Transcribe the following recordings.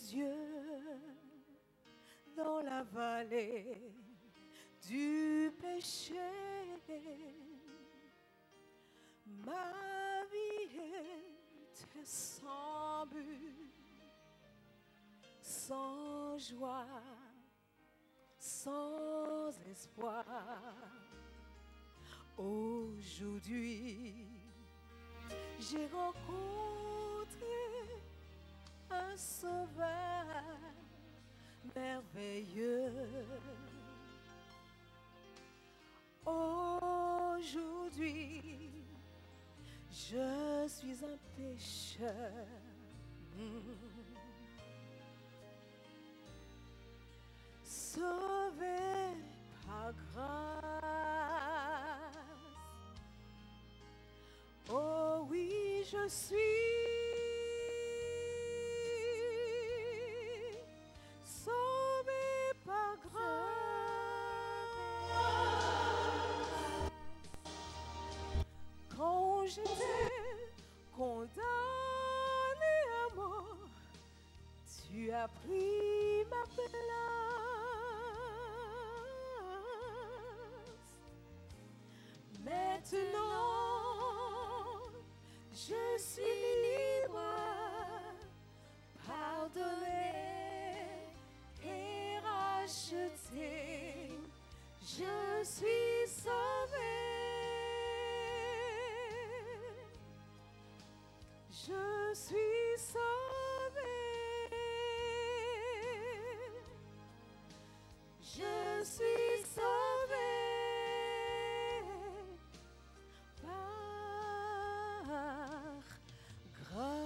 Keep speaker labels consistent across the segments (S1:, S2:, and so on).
S1: Dieu dans la vallée du péché. Ma vie était sans but, sans joie, sans espoir. Aujourd'hui, j'ai rencontré un sauveur merveilleux. Aujourd'hui, je suis un pécheur. Sauvé par grâce. Oh oui, je suis sauvé par grâce. Quand j'étais condamné à mort, tu as pris ma place. Maintenant, je suis libre, pardonné et racheté. Je suis sauvé. Je suis sauvé. Je suis sauvé par grâce.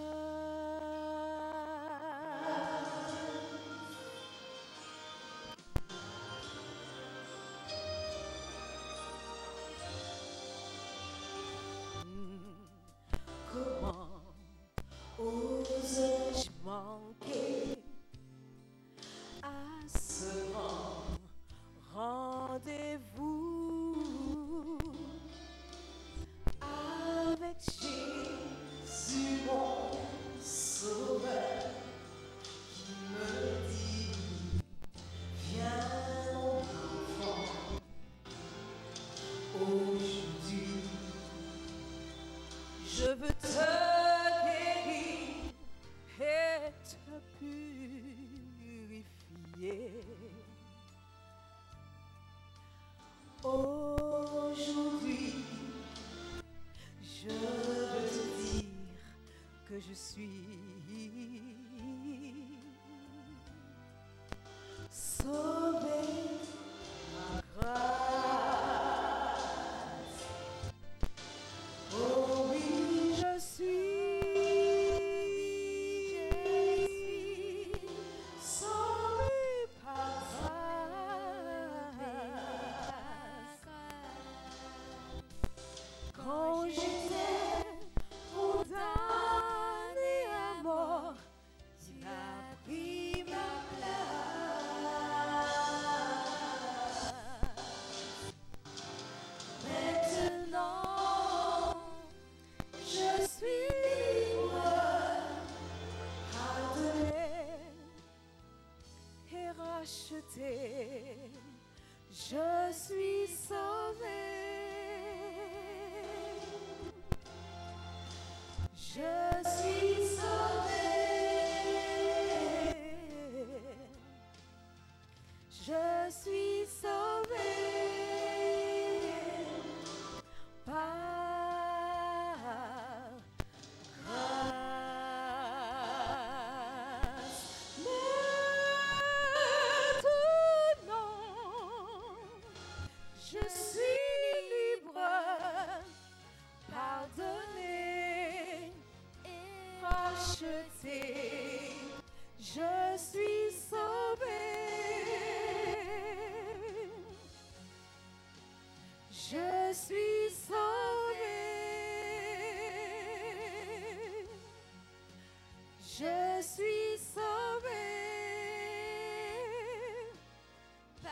S1: Comment ose-je manquer à ce rendez-vous avec Jésus, mon sauveur, qui me dit: viens mon enfant, aujourd'hui je veux te guérir et te purifier. Aujourd'hui, je veux te dire que je suis sauvé par grâce. Oh oui, je suis sauvé par grâce. Quand j'étais condamné à mort, tu as pris ma place. Maintenant, je suis libre, pardonné et racheté. Je suis sauvé. Je suis sauvé. Je suis sauvé par grâce. Maintenant, je suis libre, pardonné et racheté. Je suis sauvé. Je suis sauvé. Je suis sauvé par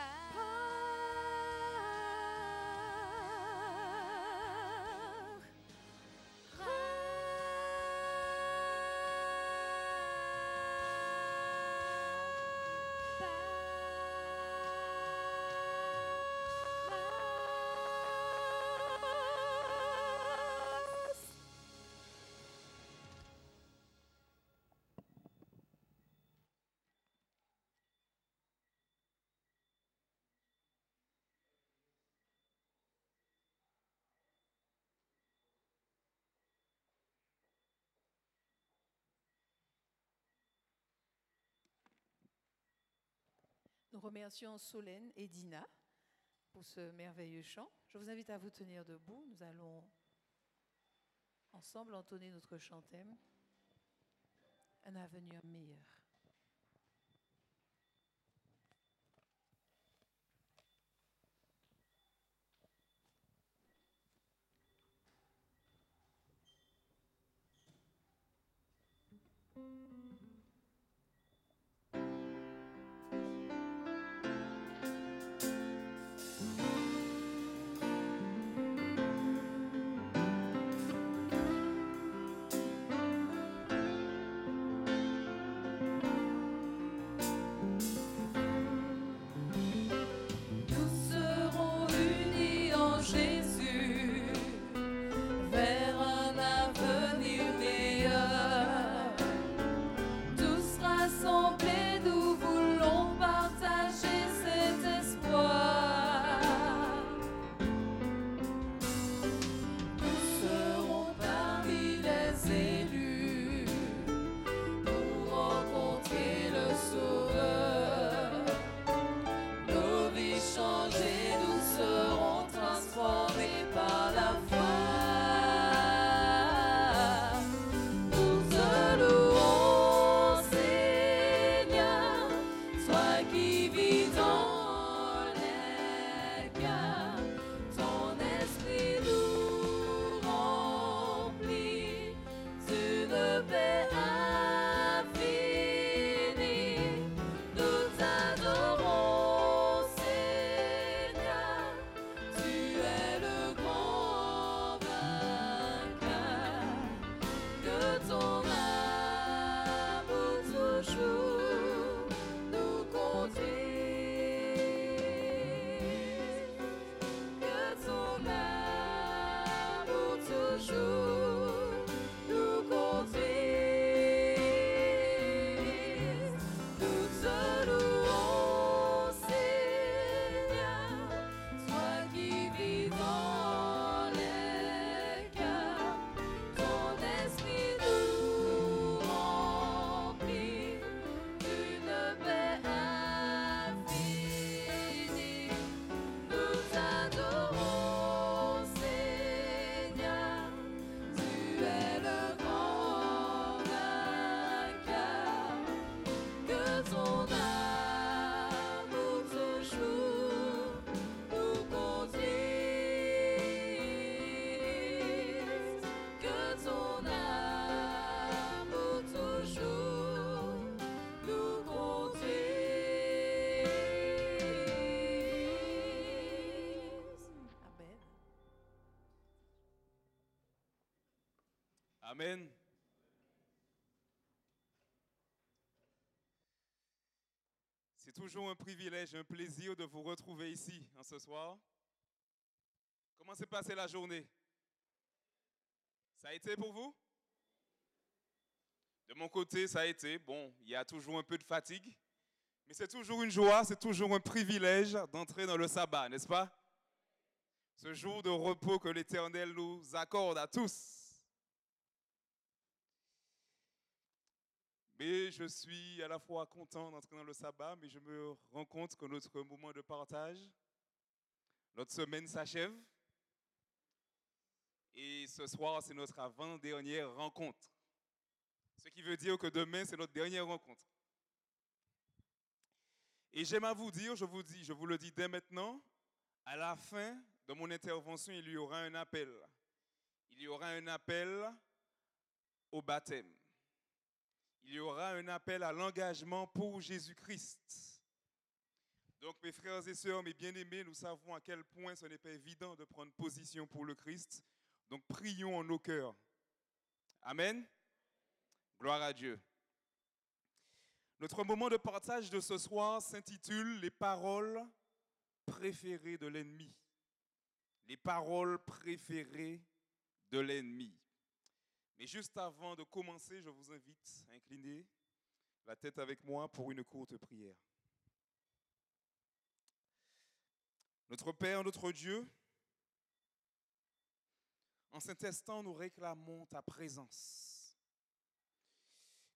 S1: grâce. Nous remercions Solène et Dina pour ce merveilleux chant. Je vous invite à vous tenir debout. Nous allons ensemble entonner notre chant thème, Un avenir meilleur.
S2: Amen. C'est toujours un privilège, un plaisir de vous retrouver ici en ce soir. Comment s'est passée la journée? Ça a été pour vous? De mon côté, ça a été. Bon, il y a toujours un peu de fatigue, mais c'est toujours une joie, c'est toujours un privilège d'entrer dans le sabbat, n'est-ce pas? Ce jour de repos que l'Éternel nous accorde à tous. Mais je suis à la fois content d'entrer dans le sabbat, mais je me rends compte que notre moment de partage, notre semaine s'achève. Et ce soir, c'est notre avant-dernière rencontre. Ce qui veut dire que demain, c'est notre dernière rencontre. Et j'aime à vous dire, je vous le dis dès maintenant, à la fin de mon intervention, il y aura un appel. Il y aura un appel au baptême. Il y aura un appel à l'engagement pour Jésus-Christ. Donc mes frères et sœurs, mes bien-aimés, nous savons à quel point ce n'est pas évident de prendre position pour le Christ. Donc prions en nos cœurs. Amen. Gloire à Dieu. Notre moment de partage de ce soir s'intitule « Les paroles préférées de l'ennemi ». Les paroles préférées de l'ennemi. Mais juste avant de commencer, je vous invite à incliner la tête avec moi pour une courte prière. Notre Père, notre Dieu, en cet instant, nous réclamons ta présence.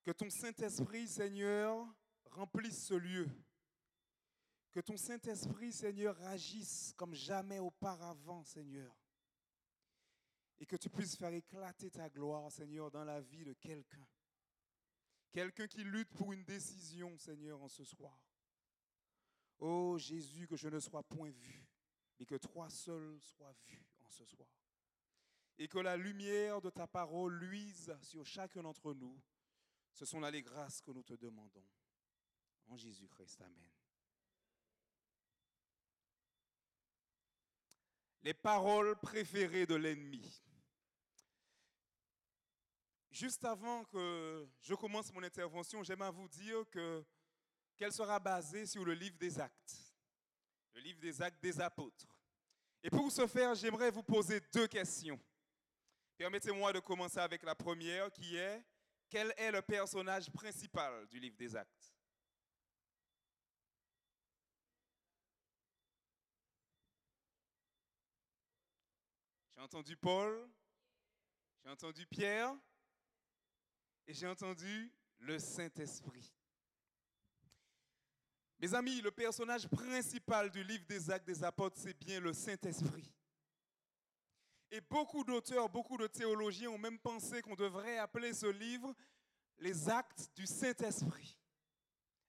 S2: Que ton Saint-Esprit, Seigneur, remplisse ce lieu. Que ton Saint-Esprit, Seigneur, agisse comme jamais auparavant, Seigneur. Et que tu puisses faire éclater ta gloire, Seigneur, dans la vie de quelqu'un. Quelqu'un qui lutte pour une décision, Seigneur, en ce soir. Oh Jésus, que je ne sois point vu, mais que toi seul sois vu en ce soir. Et que la lumière de ta parole luise sur chacun d'entre nous. Ce sont là les grâces que nous te demandons. En Jésus-Christ, amen. Les paroles préférées de l'ennemi. Juste avant que je commence mon intervention, j'aimerais vous dire qu'elle sera basée sur le livre des Actes. Le livre des Actes des Apôtres. Et pour ce faire, j'aimerais vous poser 2 questions. Permettez-moi de commencer avec la première qui est: quel est le personnage principal du livre des Actes? J'ai entendu Paul, j'ai entendu Pierre et j'ai entendu le Saint-Esprit. Mes amis, le personnage principal du livre des Actes des Apôtres, c'est bien le Saint-Esprit. Et beaucoup d'auteurs, beaucoup de théologiens ont même pensé qu'on devrait appeler ce livre les Actes du Saint-Esprit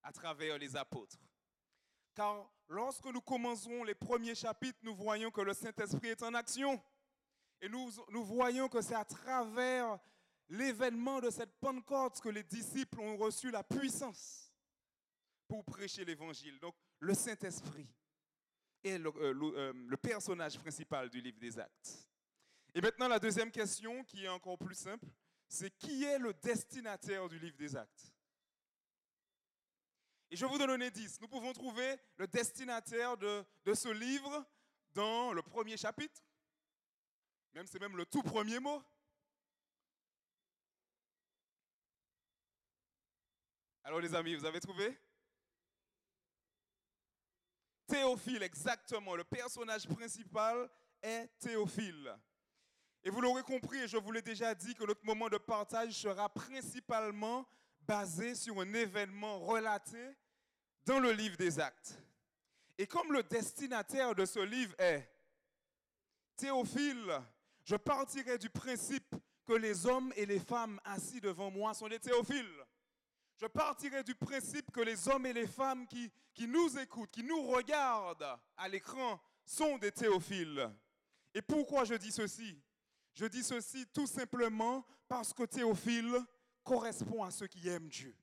S2: à travers les apôtres. Car lorsque nous commencerons les premiers chapitres, nous voyons que le Saint-Esprit est en action. Et nous voyons que c'est à travers l'événement de cette Pentecôte que les disciples ont reçu la puissance pour prêcher l'évangile. Donc le Saint-Esprit est le personnage principal du livre des Actes. Et maintenant la deuxième question, qui est encore plus simple, c'est: qui est le destinataire du livre des Actes? Et je vais vous donner un indice. Nous pouvons trouver le destinataire de ce livre dans le premier chapitre. C'est même le tout premier mot. Alors les amis, vous avez trouvé? Théophile, exactement. Le personnage principal est Théophile. Et vous l'aurez compris, et je vous l'ai déjà dit, que notre moment de partage sera principalement basé sur un événement relaté dans le livre des Actes. Et comme le destinataire de ce livre est Théophile, je partirai du principe que les hommes et les femmes assis devant moi sont des théophiles. Je partirai du principe que les hommes et les femmes qui nous écoutent, qui nous regardent à l'écran, sont des théophiles. Et pourquoi je dis ceci? Je dis ceci tout simplement parce que théophile correspond à ceux qui aiment Dieu.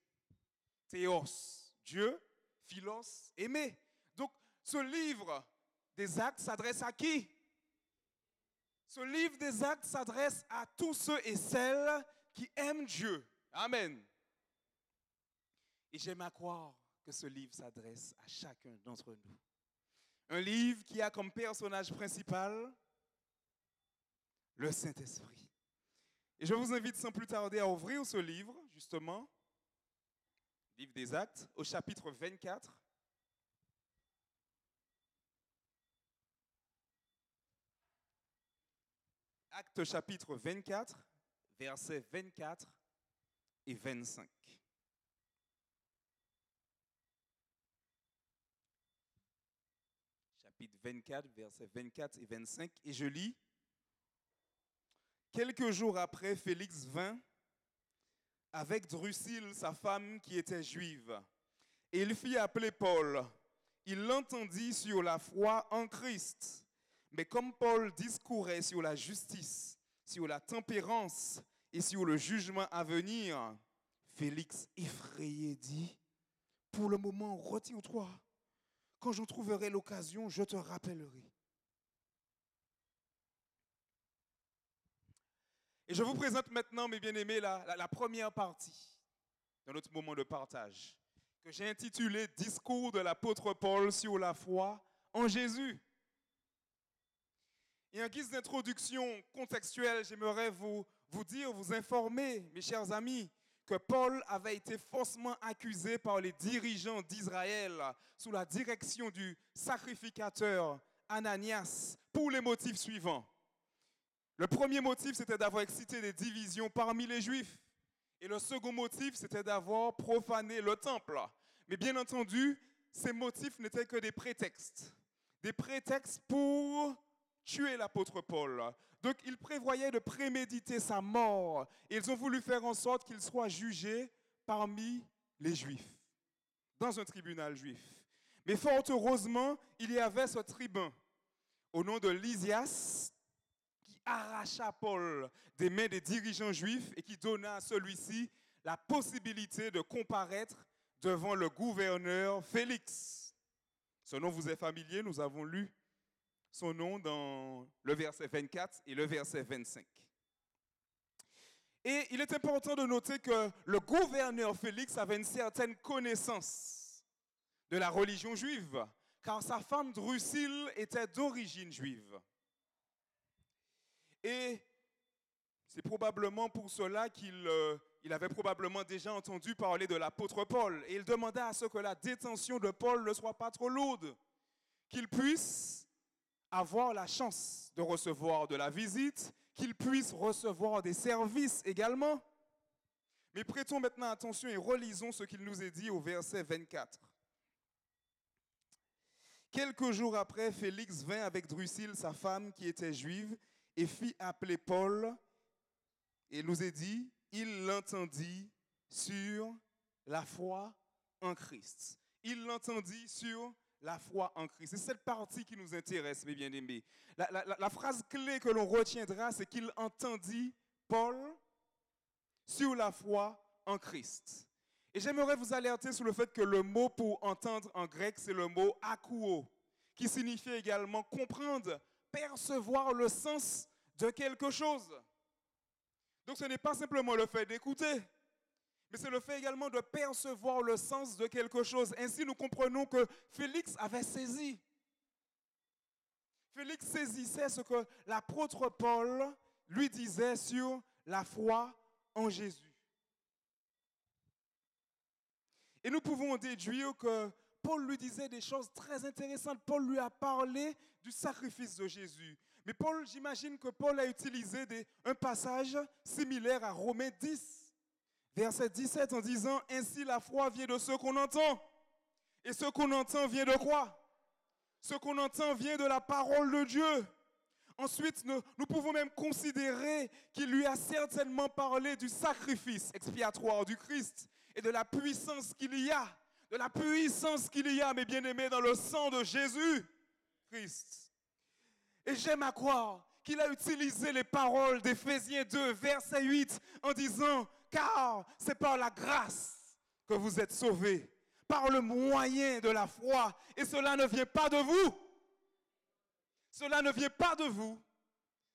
S2: Théos, Dieu, philos, aimer. Donc ce livre des Actes s'adresse à qui? Ce livre des Actes s'adresse à tous ceux et celles qui aiment Dieu. Amen. Et j'aime à croire que ce livre s'adresse à chacun d'entre nous. Un livre qui a comme personnage principal le Saint-Esprit. Et je vous invite sans plus tarder à ouvrir ce livre, justement, livre des Actes, au chapitre 24. Actes chapitre 24, versets 24 et 25. Chapitre 24, versets 24 et 25. Et je lis: quelques jours après, Félix vint avec Drusille, sa femme, qui était juive. Et il fit appeler Paul. Il l'entendit sur la foi en Christ. Mais comme Paul discourait sur la justice, sur la tempérance et sur le jugement à venir, Félix, effrayé, dit: pour le moment, retire-toi. Quand j'en trouverai l'occasion, je te rappellerai. Et je vous présente maintenant, mes bien-aimés, la première partie de notre moment de partage, que j'ai intitulé « Discours de l'apôtre Paul sur la foi en Jésus ». Et en guise d'introduction contextuelle, j'aimerais vous informer, mes chers amis, que Paul avait été faussement accusé par les dirigeants d'Israël sous la direction du sacrificateur Ananias pour les motifs suivants. Le premier motif, c'était d'avoir excité des divisions parmi les Juifs. Et le second motif, c'était d'avoir profané le temple. Mais bien entendu, ces motifs n'étaient que des prétextes pour tuer l'apôtre Paul. Donc ils prévoyaient de préméditer sa mort. Et ils ont voulu faire en sorte qu'il soit jugé parmi les Juifs, dans un tribunal juif. Mais fort heureusement, il y avait ce tribun au nom de Lysias qui arracha Paul des mains des dirigeants juifs et qui donna à celui-ci la possibilité de comparaître devant le gouverneur Félix. Ce nom vous est familier, nous avons lu son nom dans le verset 24 et le verset 25. Et il est important de noter que le gouverneur Félix avait une certaine connaissance de la religion juive, car sa femme Drusille était d'origine juive. Et c'est probablement pour cela qu'il avait probablement déjà entendu parler de l'apôtre Paul. Et il demanda à ce que la détention de Paul ne soit pas trop lourde, qu'il puisse avoir la chance de recevoir de la visite, qu'il puisse recevoir des services également. Mais prêtons maintenant attention et relisons ce qu'il nous est dit au verset 24. Quelques jours après, Félix vint avec Drusille, sa femme, qui était juive, et fit appeler Paul. Et il nous est dit, il l'entendit sur la foi en Christ. Il l'entendit sur la foi en Christ. C'est cette partie qui nous intéresse, mes bien-aimés. La phrase clé que l'on retiendra, c'est qu'il entendit Paul sur la foi en Christ. Et j'aimerais vous alerter sur le fait que le mot pour entendre en grec, c'est le mot akouo, qui signifie également comprendre, percevoir le sens de quelque chose. Donc ce n'est pas simplement le fait d'écouter, mais c'est le fait également de percevoir le sens de quelque chose. Ainsi, nous comprenons que Félix avait saisi. Félix saisissait ce que l'apôtre Paul lui disait sur la foi en Jésus. Et nous pouvons déduire que Paul lui disait des choses très intéressantes. Paul lui a parlé du sacrifice de Jésus. Mais Paul, j'imagine que Paul a utilisé un passage similaire à Romains 10, verset 17, en disant « Ainsi la foi vient de ce qu'on entend. Et ce qu'on entend vient de quoi? Ce qu'on entend vient de la parole de Dieu. » Ensuite, nous pouvons même considérer qu'il lui a certainement parlé du sacrifice expiatoire du Christ et de la puissance qu'il y a, mes bien-aimés, dans le sang de Jésus-Christ. Et j'aime à croire qu'il a utilisé les paroles d'Éphésiens 2, verset 8, en disant « Car c'est par la grâce que vous êtes sauvés, par le moyen de la foi, et cela ne vient pas de vous. Cela ne vient pas de vous,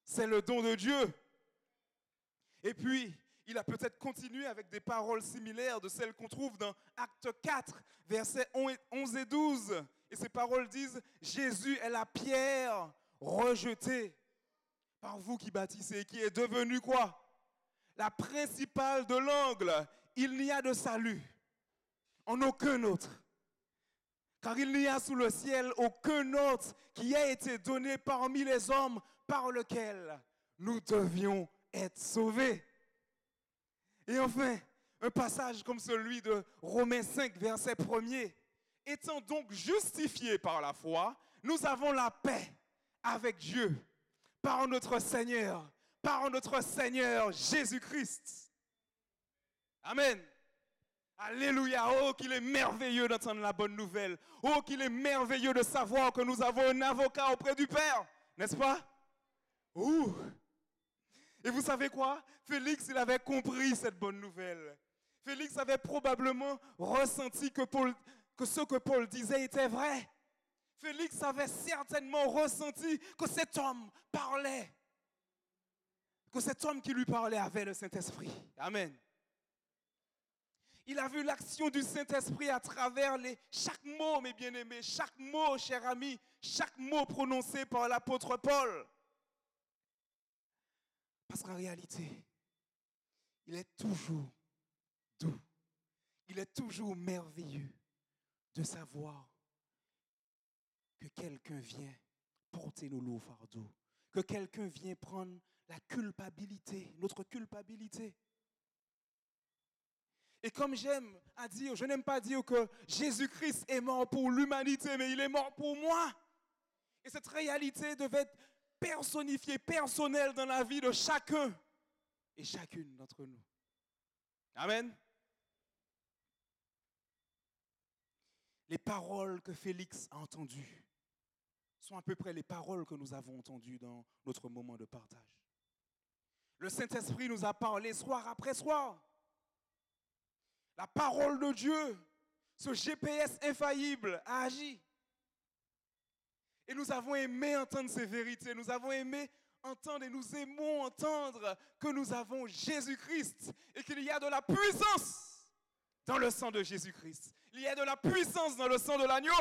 S2: c'est le don de Dieu. » Et puis, il a peut-être continué avec des paroles similaires de celles qu'on trouve dans Acte 4, versets 11 et 12. Et ces paroles disent « Jésus est la pierre rejetée par vous qui bâtissez, qui est devenue quoi? La principale de l'angle. Il n'y a de salut en aucun autre. Car il n'y a sous le ciel aucun autre qui ait été donné parmi les hommes par lequel nous devions être sauvés. » Et enfin, un passage comme celui de Romains 5, verset 1er. « Étant donc justifiés par la foi, nous avons la paix avec Dieu par notre Seigneur Jésus-Christ. » Amen. Alléluia. Oh, qu'il est merveilleux d'entendre la bonne nouvelle. Oh, qu'il est merveilleux de savoir que nous avons un avocat auprès du Père. N'est-ce pas? Ouh. Et vous savez quoi? Félix, il avait compris cette bonne nouvelle. Félix avait probablement ressenti que ce que Paul disait était vrai. Félix avait certainement ressenti que cet homme parlait. Que cet homme qui lui parlait avait le Saint-Esprit. Amen. Il a vu l'action du Saint-Esprit à travers chaque mot, mes bien-aimés, chaque mot, cher ami, chaque mot prononcé par l'apôtre Paul. Parce qu'en réalité, il est toujours doux. Il est toujours merveilleux de savoir que quelqu'un vient porter nos lourds fardeaux, que quelqu'un vient prendre la culpabilité, notre culpabilité. Et comme j'aime à dire, je n'aime pas dire que Jésus-Christ est mort pour l'humanité, mais il est mort pour moi. Et cette réalité devait être personnifiée, personnelle dans la vie de chacun et chacune d'entre nous. Amen. Les paroles que Félix a entendues sont à peu près les paroles que nous avons entendues dans notre moment de partage. Le Saint-Esprit nous a parlé soir après soir. La parole de Dieu, ce GPS infaillible, a agi. Et nous avons aimé entendre ces vérités. Nous avons aimé entendre et nous aimons entendre que nous avons Jésus-Christ et qu'il y a de la puissance dans le sang de Jésus-Christ. Il y a de la puissance dans le sang de l'agneau.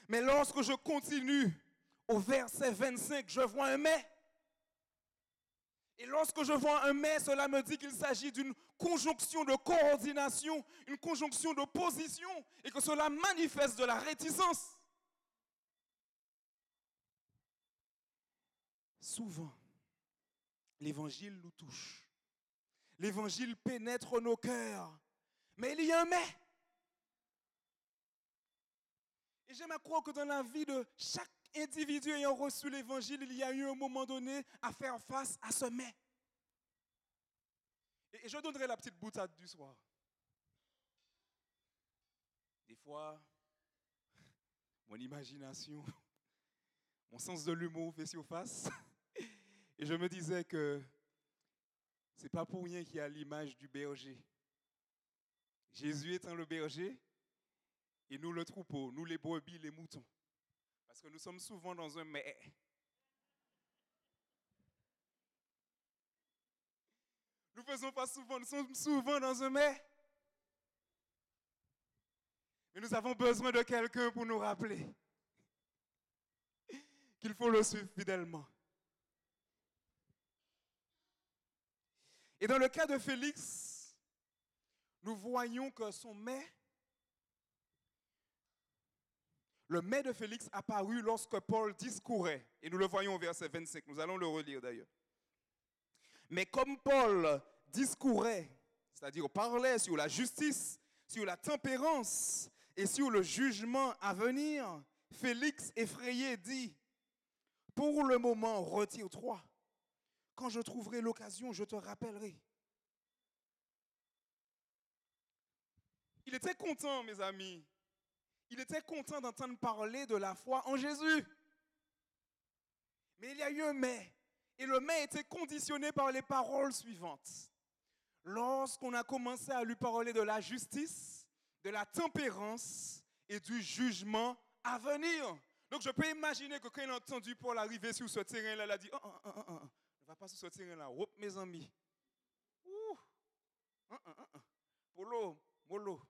S2: Mais lorsque je continue au verset 25, je vois un mais. Et lorsque je vois un mais, cela me dit qu'il s'agit d'une conjonction de coordination, une conjonction d'opposition, et que cela manifeste de la réticence. Souvent, l'évangile nous touche. L'évangile pénètre nos cœurs. Mais il y a un mais. Et j'aime à croire que dans la vie de chaque individu ayant reçu l'évangile, il y a eu un moment donné à faire face à ce mais. Et je donnerai la petite boutade du soir. Des fois, mon imagination, mon sens de l'humour fait surface. Et je me disais que ce n'est pas pour rien qu'il y a l'image du berger. Jésus étant le berger et nous le troupeau, nous les brebis, les moutons. Parce que nous sommes souvent dans un mais. Nous faisons pas souvent, nous sommes souvent dans un mais. Mais nous avons besoin de quelqu'un pour nous rappeler qu'il faut le suivre fidèlement. Et dans le cas de Félix, nous voyons que son mais, le mais de Félix apparut lorsque Paul discourait. Et nous le voyons au verset 25. Nous allons le relire d'ailleurs. Mais comme Paul discourait, c'est-à-dire parlait sur la justice, sur la tempérance et sur le jugement à venir, Félix, effrayé, dit, « Pour le moment, retire-toi. Quand je trouverai l'occasion, je te rappellerai. » Il était content, mes amis. Il était content d'entendre parler de la foi en Jésus. Mais il y a eu un mais. Et le mais était conditionné par les paroles suivantes. Lorsqu'on a commencé à lui parler de la justice, de la tempérance et du jugement à venir. Donc je peux imaginer que quand il a entendu Paul arriver sur ce terrain-là, il a dit, ne va pas sur ce terrain-là, mes amis. Polo, molo.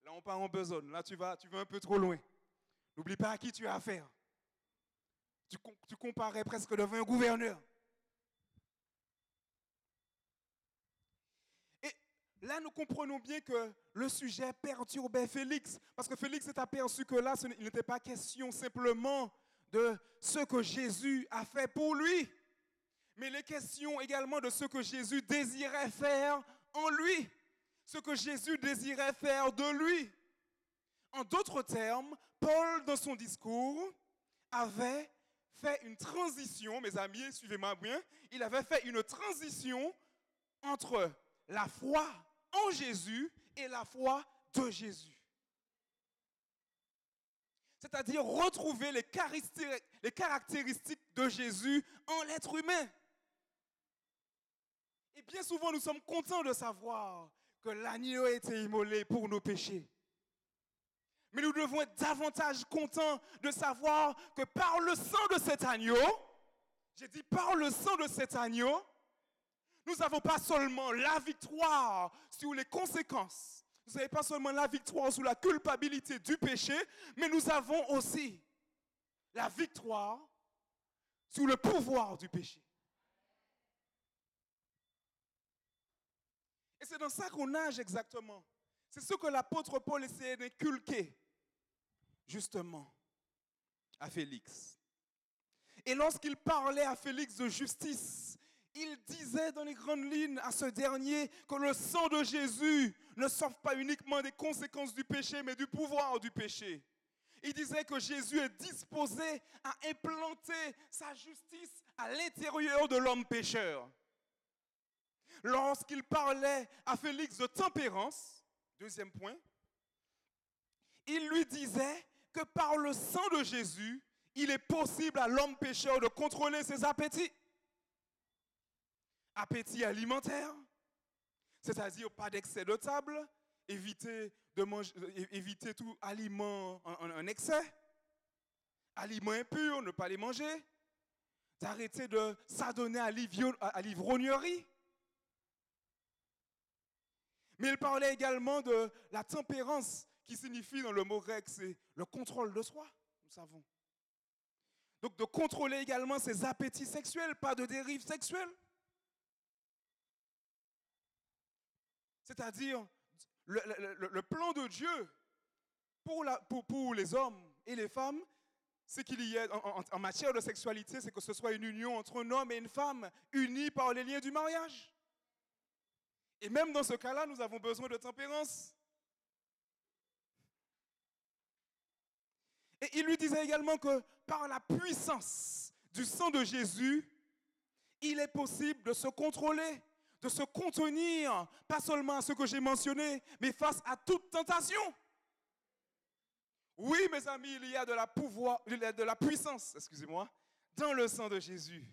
S2: Là, on part en besogne. Là, tu vas un peu trop loin. N'oublie pas à qui tu as affaire. Tu comparais presque devant un gouverneur. Et là, nous comprenons bien que le sujet perturbait Félix. Parce que Félix s'est aperçu que là, il n'était pas question simplement de ce que Jésus a fait pour lui. Mais il est question également de ce que Jésus désirait faire en lui. Ce que Jésus désirait faire de lui. En d'autres termes, Paul, dans son discours, avait fait une transition, mes amis, suivez-moi bien, il avait fait une transition entre la foi en Jésus et la foi de Jésus. C'est-à-dire retrouver les caractéristiques de Jésus en l'être humain. Et bien souvent, nous sommes contents de savoir que l'agneau a été immolé pour nos péchés. Mais nous devons être davantage contents de savoir que par le sang de cet agneau, j'ai dit par le sang de cet agneau, nous n'avons pas seulement la victoire sur les conséquences, nous n'avons pas seulement la victoire sur la culpabilité du péché, mais nous avons aussi la victoire sur le pouvoir du péché. Et c'est dans ça qu'on nage exactement. C'est ce que l'apôtre Paul essayait d'inculquer, justement, à Félix. Et lorsqu'il parlait à Félix de justice, il disait dans les grandes lignes à ce dernier que le sang de Jésus ne sauve pas uniquement des conséquences du péché, mais du pouvoir du péché. Il disait que Jésus est disposé à implanter sa justice à l'intérieur de l'homme pécheur. Lorsqu'il parlait à Félix de tempérance, deuxième point, il lui disait que par le sang de Jésus, il est possible à l'homme pécheur de contrôler ses appétits. Appétit alimentaire, c'est-à-dire pas d'excès de table, éviter tout aliment en excès, aliments impurs, ne pas les manger, d'arrêter de s'adonner à l'ivrognerie. Mais il parlait également de la tempérance, qui signifie dans le mot grec, c'est le contrôle de soi, nous savons. Donc de contrôler également ses appétits sexuels, pas de dérive sexuelle. C'est-à-dire, le plan de Dieu pour les hommes et les femmes, c'est qu'il y ait, en matière de sexualité, c'est que ce soit une union entre un homme et une femme, unis par les liens du mariage. Et même dans ce cas-là, nous avons besoin de tempérance. Et il lui disait également que par la puissance du sang de Jésus, il est possible de se contrôler, de se contenir, pas seulement à ce que j'ai mentionné, mais face à toute tentation. Oui, mes amis, il y a de la puissance, dans le sang de Jésus.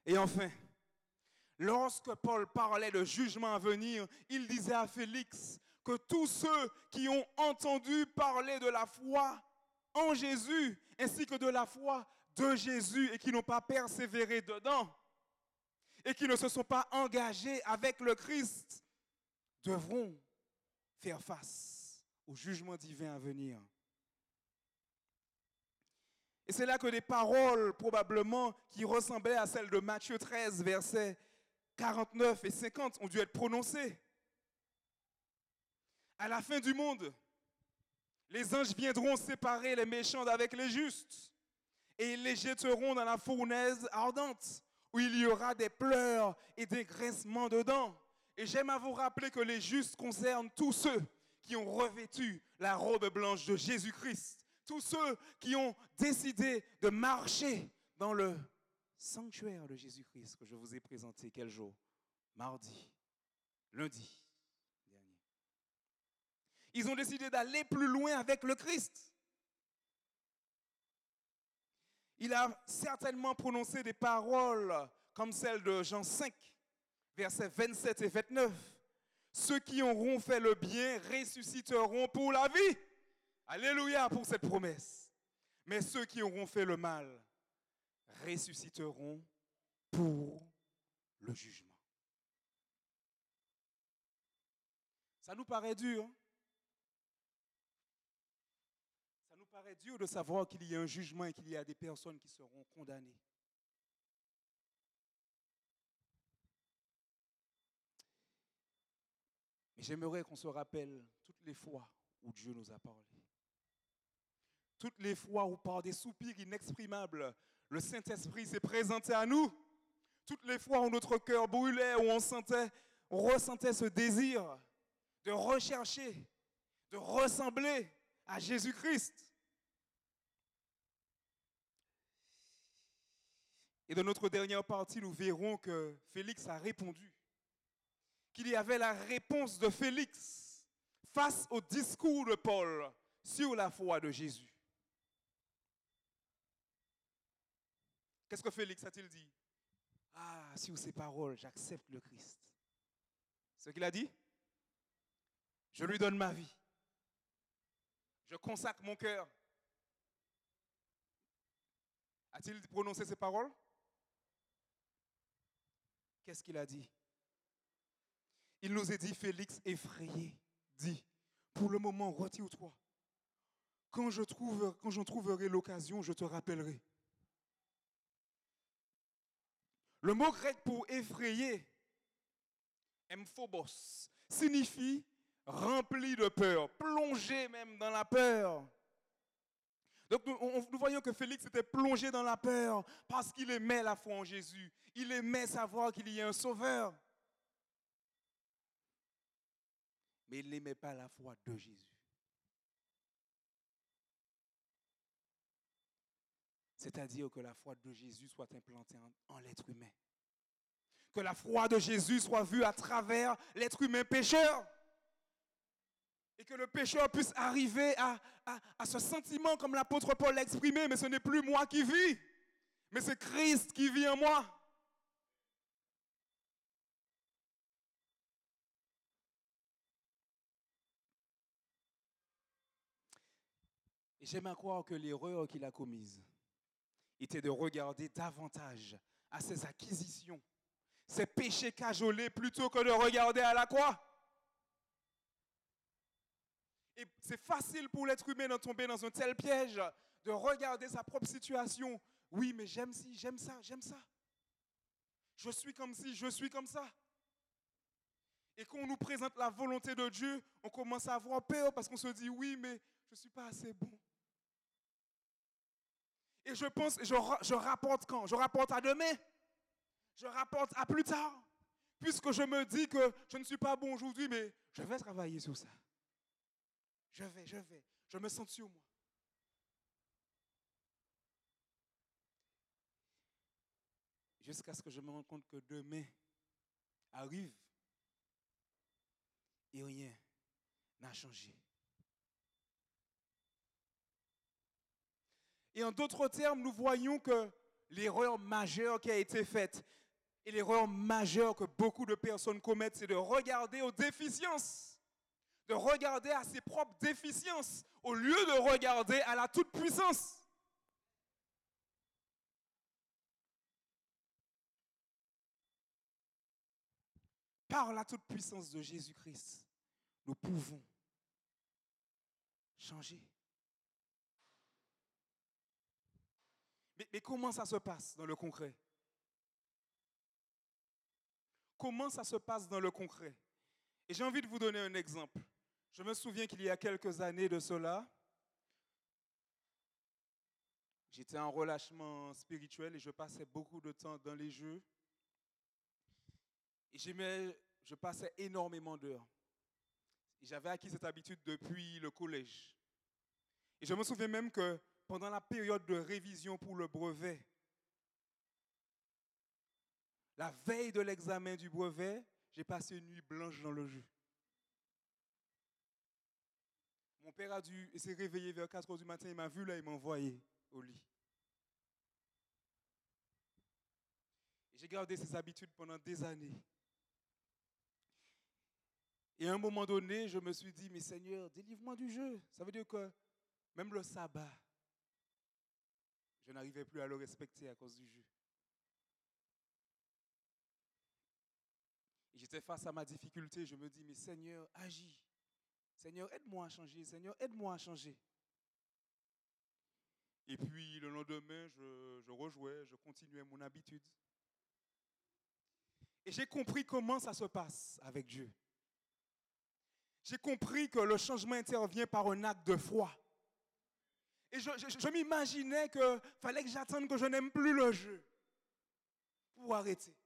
S2: Et enfin, lorsque Paul parlait de jugement à venir, il disait à Félix que tous ceux qui ont entendu parler de la foi en Jésus, ainsi que de la foi de Jésus et qui n'ont pas persévéré dedans, et qui ne se sont pas engagés avec le Christ, devront faire face au jugement divin à venir. Et c'est là que des paroles, probablement, qui ressemblaient à celles de Matthieu 13, versets 49 et 50, ont dû être prononcées. À la fin du monde, les anges viendront séparer les méchants d'avec les justes, et ils les jetteront dans la fournaise ardente, où il y aura des pleurs et des grincements de dents. Et j'aime à vous rappeler que les justes concernent tous ceux qui ont revêtu la robe blanche de Jésus-Christ. Tous ceux qui ont décidé de marcher dans le sanctuaire de Jésus-Christ que je vous ai présenté quel jour? Mardi, lundi dernier. Ils ont décidé d'aller plus loin avec le Christ. Il a certainement prononcé des paroles comme celles de Jean 5, versets 27 et 29. Ceux qui auront fait le bien ressusciteront pour la vie. Alléluia pour cette promesse. Mais ceux qui auront fait le mal ressusciteront pour le jugement. Ça nous paraît dur. Ça nous paraît dur de savoir qu'il y a un jugement et qu'il y a des personnes qui seront condamnées. Mais j'aimerais qu'on se rappelle toutes les fois où Dieu nous a parlé. Toutes les fois où par des soupirs inexprimables, le Saint-Esprit s'est présenté à nous. Toutes les fois où notre cœur brûlait, où on ressentait ce désir de rechercher, de ressembler à Jésus-Christ. Et dans notre dernière partie, nous verrons que Félix a répondu. Qu'il y avait la réponse de Félix face au discours de Paul sur la foi de Jésus. Qu'est-ce que Félix a-t-il dit? Ah, sur ces paroles, j'accepte le Christ. C'est ce qu'il a dit? Je lui donne ma vie. Je consacre mon cœur. A-t-il prononcé ces paroles? Qu'est-ce qu'il a dit? Il nous a dit, Félix effrayé, dit, pour le moment, retire-toi. Quand j'en trouverai l'occasion, je te rappellerai. Le mot grec pour effrayer, emphobos, signifie rempli de peur, plongé même dans la peur. Donc nous voyons que Félix était plongé dans la peur parce qu'il aimait la foi en Jésus. Il aimait savoir qu'il y a un sauveur. Mais il n'aimait pas la foi de Jésus. C'est-à-dire que la foi de Jésus soit implantée en l'être humain. Que la foi de Jésus soit vue à travers l'être humain pécheur. Et que le pécheur puisse arriver à ce sentiment comme l'apôtre Paul l'a exprimé, mais ce n'est plus moi qui vis, mais c'est Christ qui vit en moi. Et j'aime à croire que l'erreur qu'il a commise était de regarder davantage à ses acquisitions, ses péchés cajolés, plutôt que de regarder à la croix. Et c'est facile pour l'être humain de tomber dans un tel piège, de regarder sa propre situation. Oui, mais j'aime ci, j'aime ça, j'aime ça. Je suis comme ci, je suis comme ça. Et quand on nous présente la volonté de Dieu, on commence à avoir peur parce qu'on se dit, oui, mais je ne suis pas assez bon. Et je pense, je rapporte quand? Je rapporte à demain. Je rapporte à plus tard. Puisque je me dis que je ne suis pas bon aujourd'hui, mais je vais travailler sur ça. Je vais. Je me sens sur moi. Jusqu'à ce que je me rende compte que demain arrive et rien n'a changé. Et en d'autres termes, nous voyons que l'erreur majeure qui a été faite et l'erreur majeure que beaucoup de personnes commettent, c'est de regarder aux déficiences, de regarder à ses propres déficiences au lieu de regarder à la toute-puissance. Par la toute-puissance de Jésus-Christ, nous pouvons changer. Mais comment ça se passe dans le concret? Comment ça se passe dans le concret? Et j'ai envie de vous donner un exemple. Je me souviens qu'il y a quelques années de cela, j'étais en relâchement spirituel et je passais beaucoup de temps dans les jeux. Et je passais énormément d'heures. J'avais acquis cette habitude depuis le collège. Et je me souviens même que pendant la période de révision pour le brevet, la veille de l'examen du brevet, j'ai passé une nuit blanche dans le jeu. Mon père s'est réveillé vers 4 heures du matin, il m'a vu là, il m'a envoyé au lit. Et j'ai gardé ces habitudes pendant des années. Et à un moment donné, je me suis dit, mais Seigneur, délivre-moi du jeu. Ça veut dire que même le sabbat, je n'arrivais plus à le respecter à cause du jeu. Et j'étais face à ma difficulté, je me dis, mais Seigneur, agis. Seigneur, aide-moi à changer. Seigneur, aide-moi à changer. Et puis le lendemain, je rejouais, je continuais mon habitude. Et j'ai compris comment ça se passe avec Dieu. J'ai compris que le changement intervient par un acte de foi. Et je m'imaginais qu'il fallait que j'attende que je n'aime plus le jeu pour arrêter.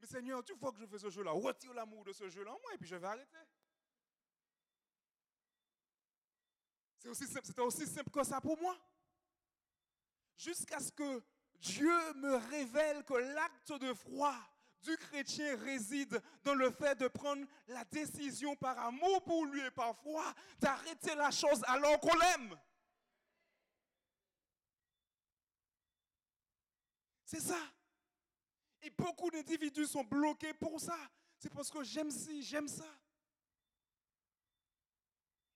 S2: Mais Seigneur, tu vois que je fais ce jeu-là, retire l'amour de ce jeu-là en moi et puis je vais arrêter. C'était aussi simple que ça pour moi. Jusqu'à ce que Dieu me révèle que l'acte de foi du chrétien réside dans le fait de prendre la décision par amour pour lui et par foi d'arrêter la chose alors qu'on l'aime. C'est ça. Et beaucoup d'individus sont bloqués pour ça. C'est parce que j'aime ci, j'aime ça.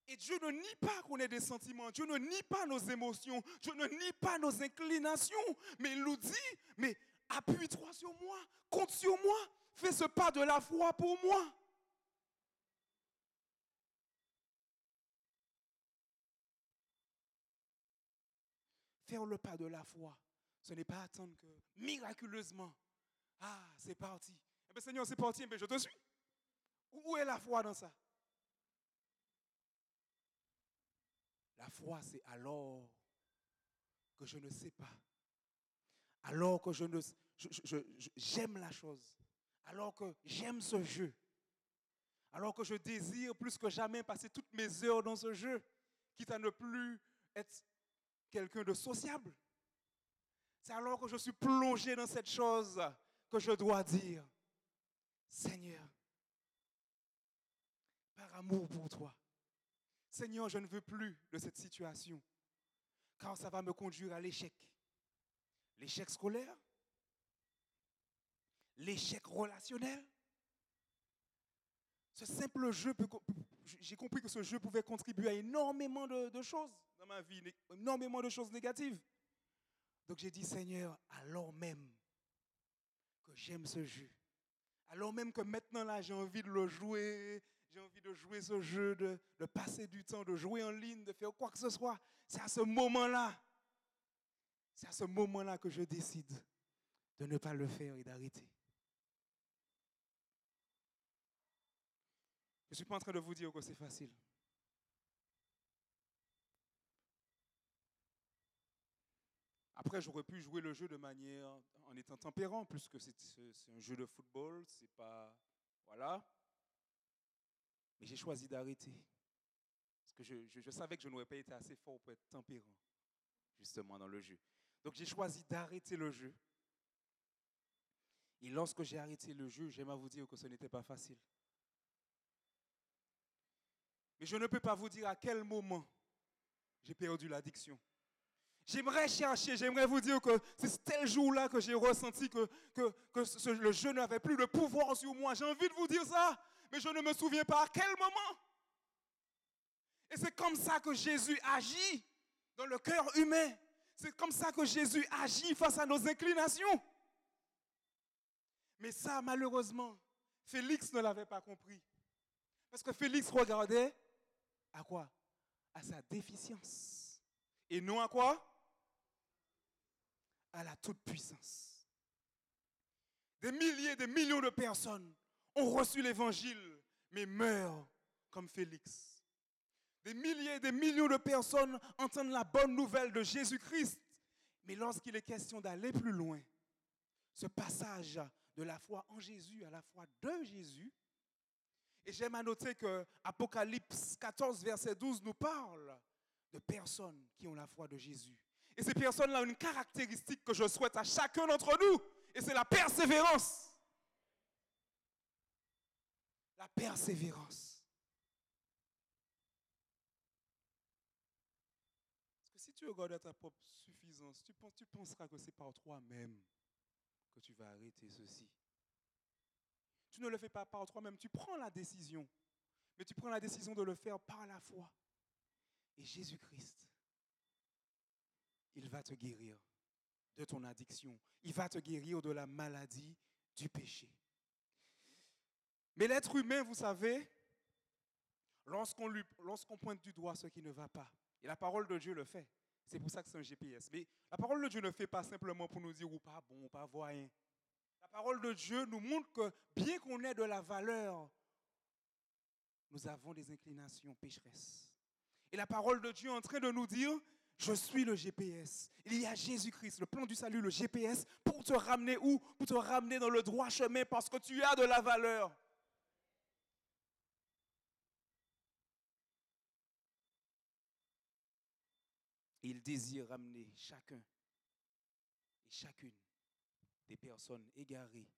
S2: Et Dieu ne nie pas qu'on ait des sentiments. Dieu ne nie pas nos émotions. Dieu ne nie pas nos inclinations. Mais il nous dit, mais appuie-toi sur moi, compte sur moi, fais ce pas de la foi pour moi. Faire le pas de la foi, ce n'est pas attendre que miraculeusement, c'est parti. Eh bien Seigneur, c'est parti, mais je te suis. Où est la foi dans ça? La foi, c'est alors que je ne sais pas. Alors que j'aime la chose. Alors que j'aime ce jeu. Alors que je désire plus que jamais passer toutes mes heures dans ce jeu, quitte à ne plus être quelqu'un de sociable. C'est alors que je suis plongé dans cette chose que je dois dire, Seigneur, par amour pour toi, Seigneur, je ne veux plus de cette situation, car ça va me conduire à l'échec. L'échec scolaire, l'échec relationnel. Ce simple jeu, j'ai compris que ce jeu pouvait contribuer à énormément de choses dans ma vie, énormément de choses négatives. Donc j'ai dit, Seigneur, alors même que j'aime ce jeu, alors même que maintenant là, j'ai envie de le jouer, j'ai envie de jouer ce jeu, de passer du temps, de jouer en ligne, de faire quoi que ce soit, c'est à ce moment-là que je décide de ne pas le faire et d'arrêter. Je ne suis pas en train de vous dire que c'est facile. Après, j'aurais pu jouer le jeu de manière en étant tempérant, puisque c'est un jeu de football, c'est pas... Voilà. Mais j'ai choisi d'arrêter. Parce que je savais que je n'aurais pas été assez fort pour être tempérant, justement, dans le jeu. Donc j'ai choisi d'arrêter le jeu. Et lorsque j'ai arrêté le jeu, j'aime à vous dire que ce n'était pas facile. Mais je ne peux pas vous dire à quel moment j'ai perdu l'addiction. J'aimerais chercher, j'aimerais vous dire que c'est tel jour-là que j'ai ressenti que le jeu n'avait plus de pouvoir sur moi. J'ai envie de vous dire ça, mais je ne me souviens pas à quel moment. Et c'est comme ça que Jésus agit dans le cœur humain. C'est comme ça que Jésus agit face à nos inclinations. Mais ça, malheureusement, Félix ne l'avait pas compris. Parce que Félix regardait à quoi? À sa déficience. Et non à quoi? À la toute-puissance. Des milliers, des millions de personnes ont reçu l'évangile, mais meurent comme Félix. Des milliers, des millions de personnes entendent la bonne nouvelle de Jésus-Christ, mais lorsqu'il est question d'aller plus loin, ce passage de la foi en Jésus à la foi de Jésus, et j'aime à noter que Apocalypse 14, verset 12 nous parle de personnes qui ont la foi de Jésus. Et ces personnes-là ont une caractéristique que je souhaite à chacun d'entre nous, et c'est la persévérance. La persévérance. Parce que si tu regardes à ta propre suffisance, tu penseras que c'est par toi-même que tu vas arrêter ceci. Tu ne le fais pas par toi-même, tu prends la décision. Mais tu prends la décision de le faire par la foi. Et Jésus-Christ, il va te guérir de ton addiction. Il va te guérir de la maladie du péché. Mais l'être humain, vous savez, lorsqu'on pointe du doigt ce qui ne va pas, et la parole de Dieu le fait, c'est pour ça que c'est un GPS. Mais la parole de Dieu ne fait pas simplement pour nous dire ou pas bon, ou pas voyant. La parole de Dieu nous montre que bien qu'on ait de la valeur, nous avons des inclinations pécheresses. Et la parole de Dieu est en train de nous dire, je suis le GPS. Il y a Jésus-Christ, le plan du salut, le GPS, pour te ramener où? Pour te ramener dans le droit chemin parce que tu as de la valeur. Il désire ramener chacun et chacune des personnes égarées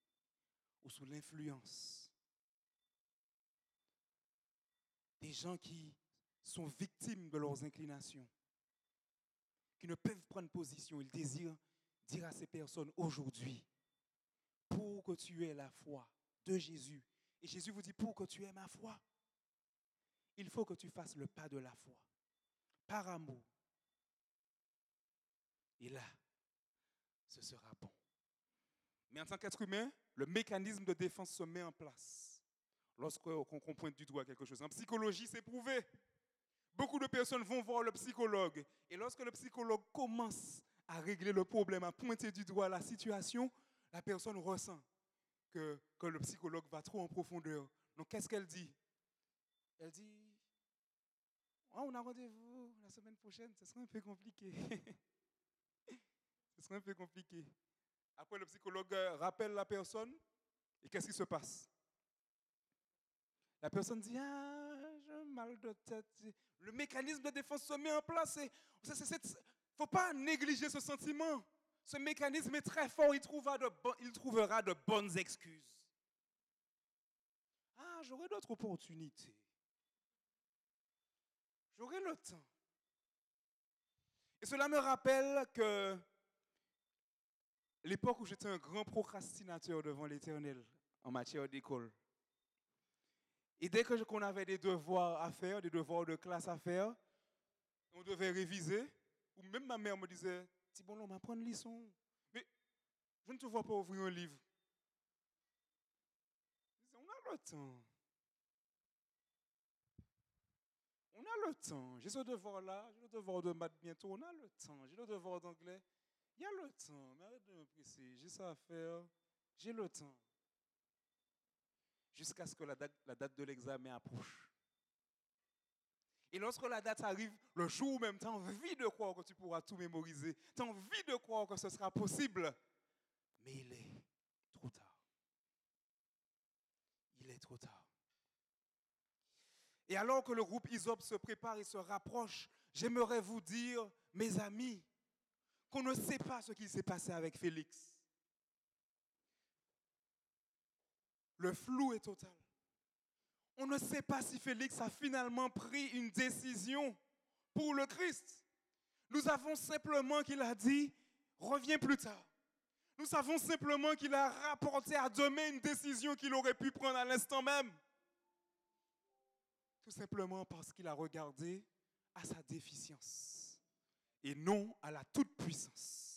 S2: ou sous l'influence. Des gens qui sont victimes de leurs inclinations, qui ne peuvent prendre position. Il désire dire à ces personnes aujourd'hui, pour que tu aies la foi de Jésus, et Jésus vous dit, pour que tu aies ma foi, il faut que tu fasses le pas de la foi, par amour. Et là, ce sera bon. Mais en tant qu'être humain, le mécanisme de défense se met en place lorsqu'on pointe du doigt quelque chose. En psychologie, c'est prouvé. Beaucoup de personnes vont voir le psychologue. Et lorsque le psychologue commence à régler le problème, à pointer du doigt la situation, la personne ressent que le psychologue va trop en profondeur. Donc, qu'est-ce qu'elle dit? Elle dit, Oh, on a rendez-vous la semaine prochaine, ce serait un peu compliqué. Ce serait un peu compliqué. Après, le psychologue rappelle la personne et qu'est-ce qui se passe? La personne dit, ah, j'ai un mal de tête. Le mécanisme de défense se met en place. Il ne faut pas négliger ce sentiment. Ce mécanisme est très fort. Il trouvera de bonnes excuses. Ah, j'aurai d'autres opportunités. J'aurai le temps. Et cela me rappelle que l'époque où j'étais un grand procrastinateur devant l'Éternel en matière d'école. Et dès qu'on avait des devoirs à faire, des devoirs de classe à faire, on devait réviser, ou même ma mère me disait, « Bon, on va prendre une leçon. » Mais je ne te vois pas ouvrir un livre. Je disais, on a le temps. On a le temps. J'ai ce devoir-là, j'ai le devoir de maths bientôt, on a le temps. J'ai le devoir d'anglais. Il y a le temps. Mais arrête de me presser. J'ai ça à faire. J'ai le temps. Jusqu'à ce que la date de l'examen approche. Et lorsque la date arrive, le jour même, tu as envie de croire que tu pourras tout mémoriser. Tu as envie de croire que ce sera possible. Mais il est trop tard. Il est trop tard. Et alors que le groupe ISOP se prépare et se rapproche, j'aimerais vous dire, mes amis, qu'on ne sait pas ce qui s'est passé avec Félix. Le flou est total. On ne sait pas si Félix a finalement pris une décision pour le Christ. Nous savons simplement qu'il a dit, reviens plus tard. Nous savons simplement qu'il a rapporté à demain une décision qu'il aurait pu prendre à l'instant même. Tout simplement parce qu'il a regardé à sa déficience et non à la toute-puissance.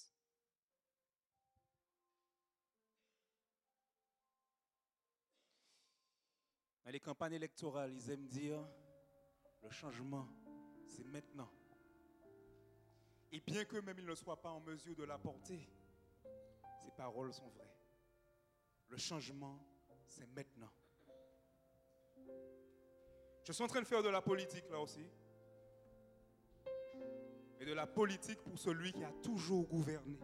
S2: Dans les campagnes électorales, ils aiment dire le changement, c'est maintenant. Et bien que même ils ne soient pas en mesure de l'apporter, ces paroles sont vraies. Le changement, c'est maintenant. Je suis en train de faire de la politique là aussi. Mais de la politique pour celui qui a toujours gouverné.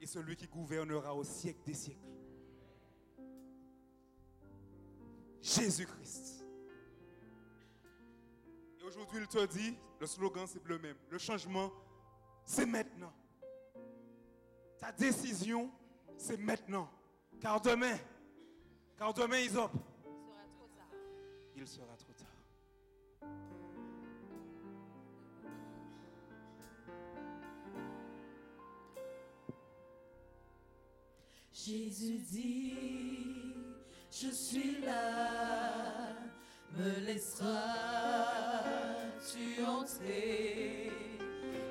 S2: Et celui qui gouvernera au siècle des siècles. Jésus-Christ. Et aujourd'hui, il te dit, le slogan c'est le même. Le changement, c'est maintenant. Ta décision, c'est maintenant. Car demain, Isop, il sera trop tard.
S3: Jésus dit, je suis là, me laisseras-tu entrer?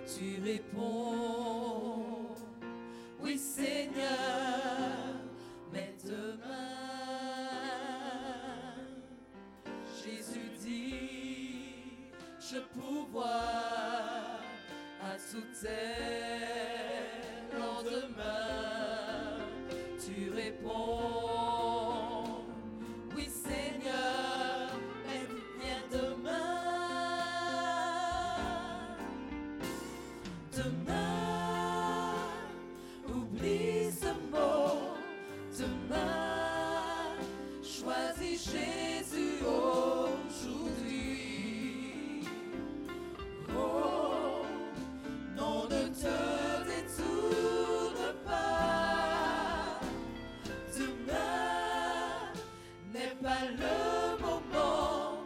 S3: Tu réponds, oui Seigneur, mais demain, Jésus dit, je pourvois à tout tes lendemain. Tu réponds, oui Seigneur, mais viens demain. Demain, oublie ce mot. Demain, choisis Jésus aujourd'hui. Oh, non, ne te détourne pas. Demain n'est pas le moment.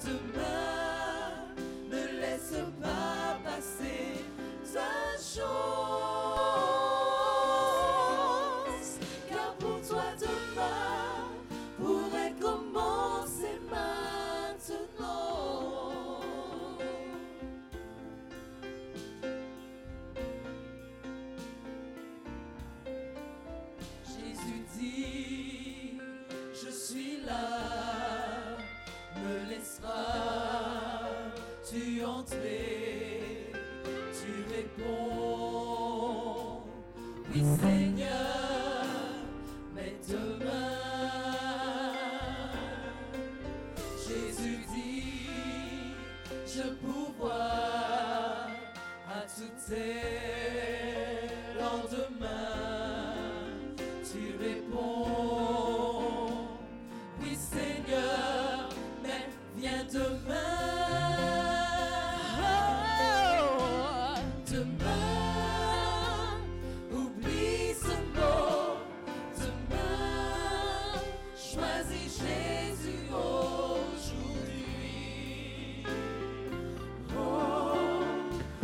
S3: Demain, ne laisse pas passer ta chance. Car pour toi demain pourrait commencer maintenant. Jésus dit, je suis là, me laisseras-tu entrer? Tu réponds, oui Seigneur, mais demain, Jésus dit, je tu réponds. Oui Seigneur, mais viens demain. Demain, oublie ce mot. Demain, choisis Jésus aujourd'hui. Oh,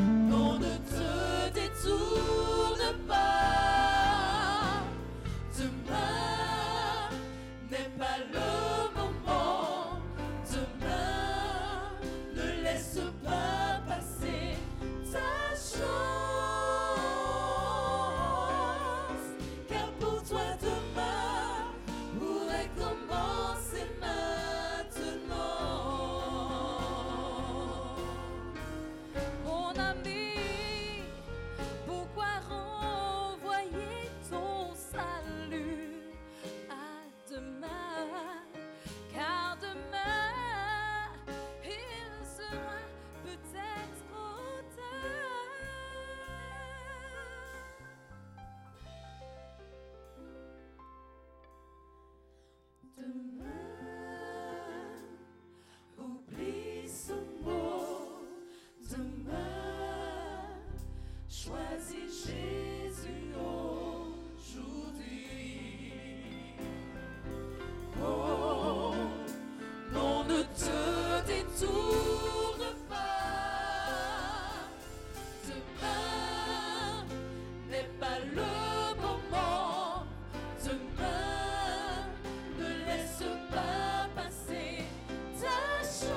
S3: non, ne te détourne pas. Demain n'est pas le moment. Demain, ne laisse pas passer ta chance. Car pour toi demain pourrait commencer maintenant. Mon ami, pourquoi renvoyer ton salut à demain? Car demain, il sera peut-être trop tard. Demain, oublie ce mot. Demain, choisis Jésus aujourd'hui. Oh, non, ne te détourne pas. Demain n'est pas le moment. Demain, ne laisse pas passer ta chance.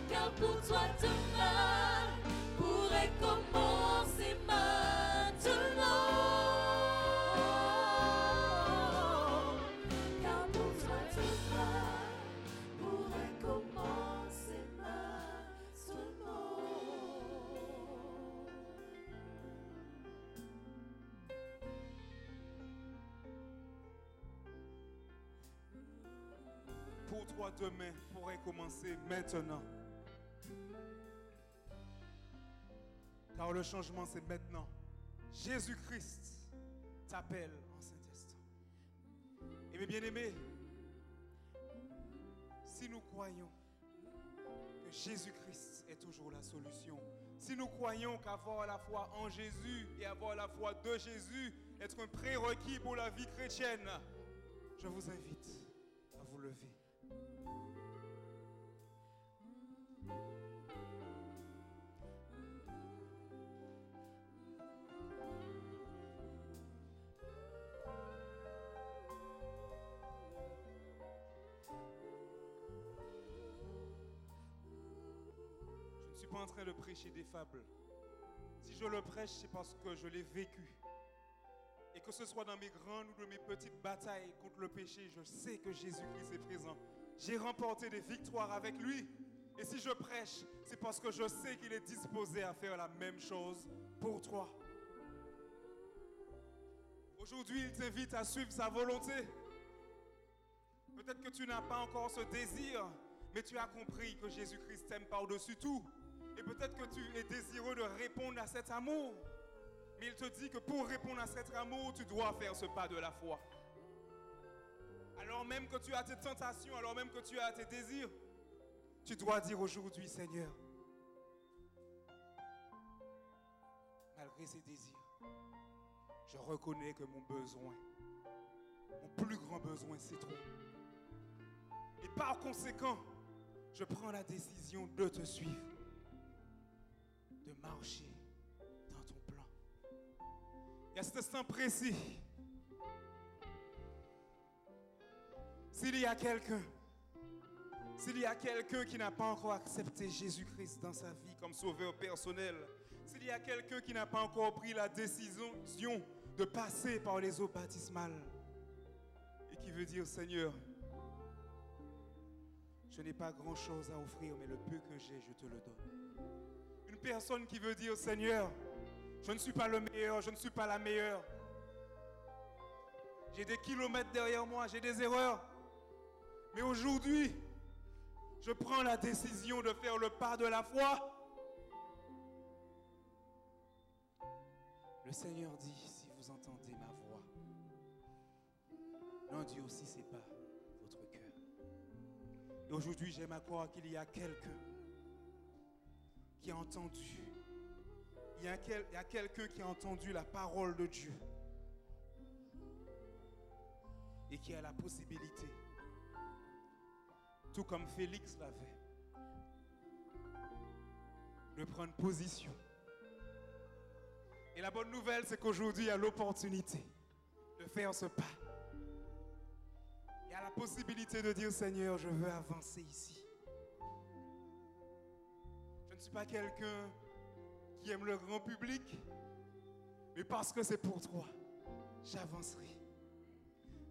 S3: Car pour toi demain pourrait commencer maintenant. Car pour toi demain pourrait commencer maintenant.
S2: Pour toi, demain pourrait commencer maintenant. Car le changement, c'est maintenant. Jésus-Christ t'appelle en cet instant. Et mes bien-aimés, si nous croyons que Jésus-Christ est toujours la solution, si nous croyons qu'avoir la foi en Jésus et avoir la foi de Jésus est un prérequis pour la vie chrétienne, je vous invite à vous lever. Je ne suis pas en train de prêcher des fables. Si je le prêche, c'est parce que je l'ai vécu. Et que ce soit dans mes grandes ou de mes petites batailles contre le péché, je sais que Jésus-Christ est présent. J'ai remporté des victoires avec lui. Et si je prêche, c'est parce que je sais qu'il est disposé à faire la même chose pour toi. Aujourd'hui, il t'invite à suivre sa volonté. Peut-être que tu n'as pas encore ce désir, mais tu as compris que Jésus-Christ t'aime par-dessus tout. Et peut-être que tu es désireux de répondre à cet amour. Mais il te dit que pour répondre à cet amour, tu dois faire ce pas de la foi. Alors même que tu as tes tentations, alors même que tu as tes désirs, tu dois dire aujourd'hui, Seigneur, malgré ces désirs, je reconnais que mon besoin, mon plus grand besoin, c'est toi. Et par conséquent, je prends la décision de te suivre, de marcher dans ton plan. Et à cet instant précis, s'il y a quelqu'un qui n'a pas encore accepté Jésus-Christ dans sa vie comme sauveur personnel, s'il y a quelqu'un qui n'a pas encore pris la décision de passer par les eaux baptismales et qui veut dire, Seigneur, je n'ai pas grand-chose à offrir, mais le peu que j'ai, je te le donne. Une personne qui veut dire, Seigneur, je ne suis pas le meilleur, je ne suis pas la meilleure. J'ai des kilomètres derrière moi, j'ai des erreurs. Mais aujourd'hui, je prends la décision de faire le pas de la foi. Le Seigneur dit, si vous entendez ma voix, n'endurcissez aussi pas votre cœur. Et aujourd'hui, j'aime à croire qu'il y a quelqu'un qui a entendu. Il y a quelqu'un qui a entendu la parole de Dieu et qui a la possibilité, tout comme Félix l'avait, de prendre position. Et la bonne nouvelle, c'est qu'aujourd'hui, il y a l'opportunité de faire ce pas. Il y a la possibilité de dire, Seigneur, je veux avancer ici. Je ne suis pas quelqu'un qui aime le grand public, mais parce que c'est pour toi, j'avancerai.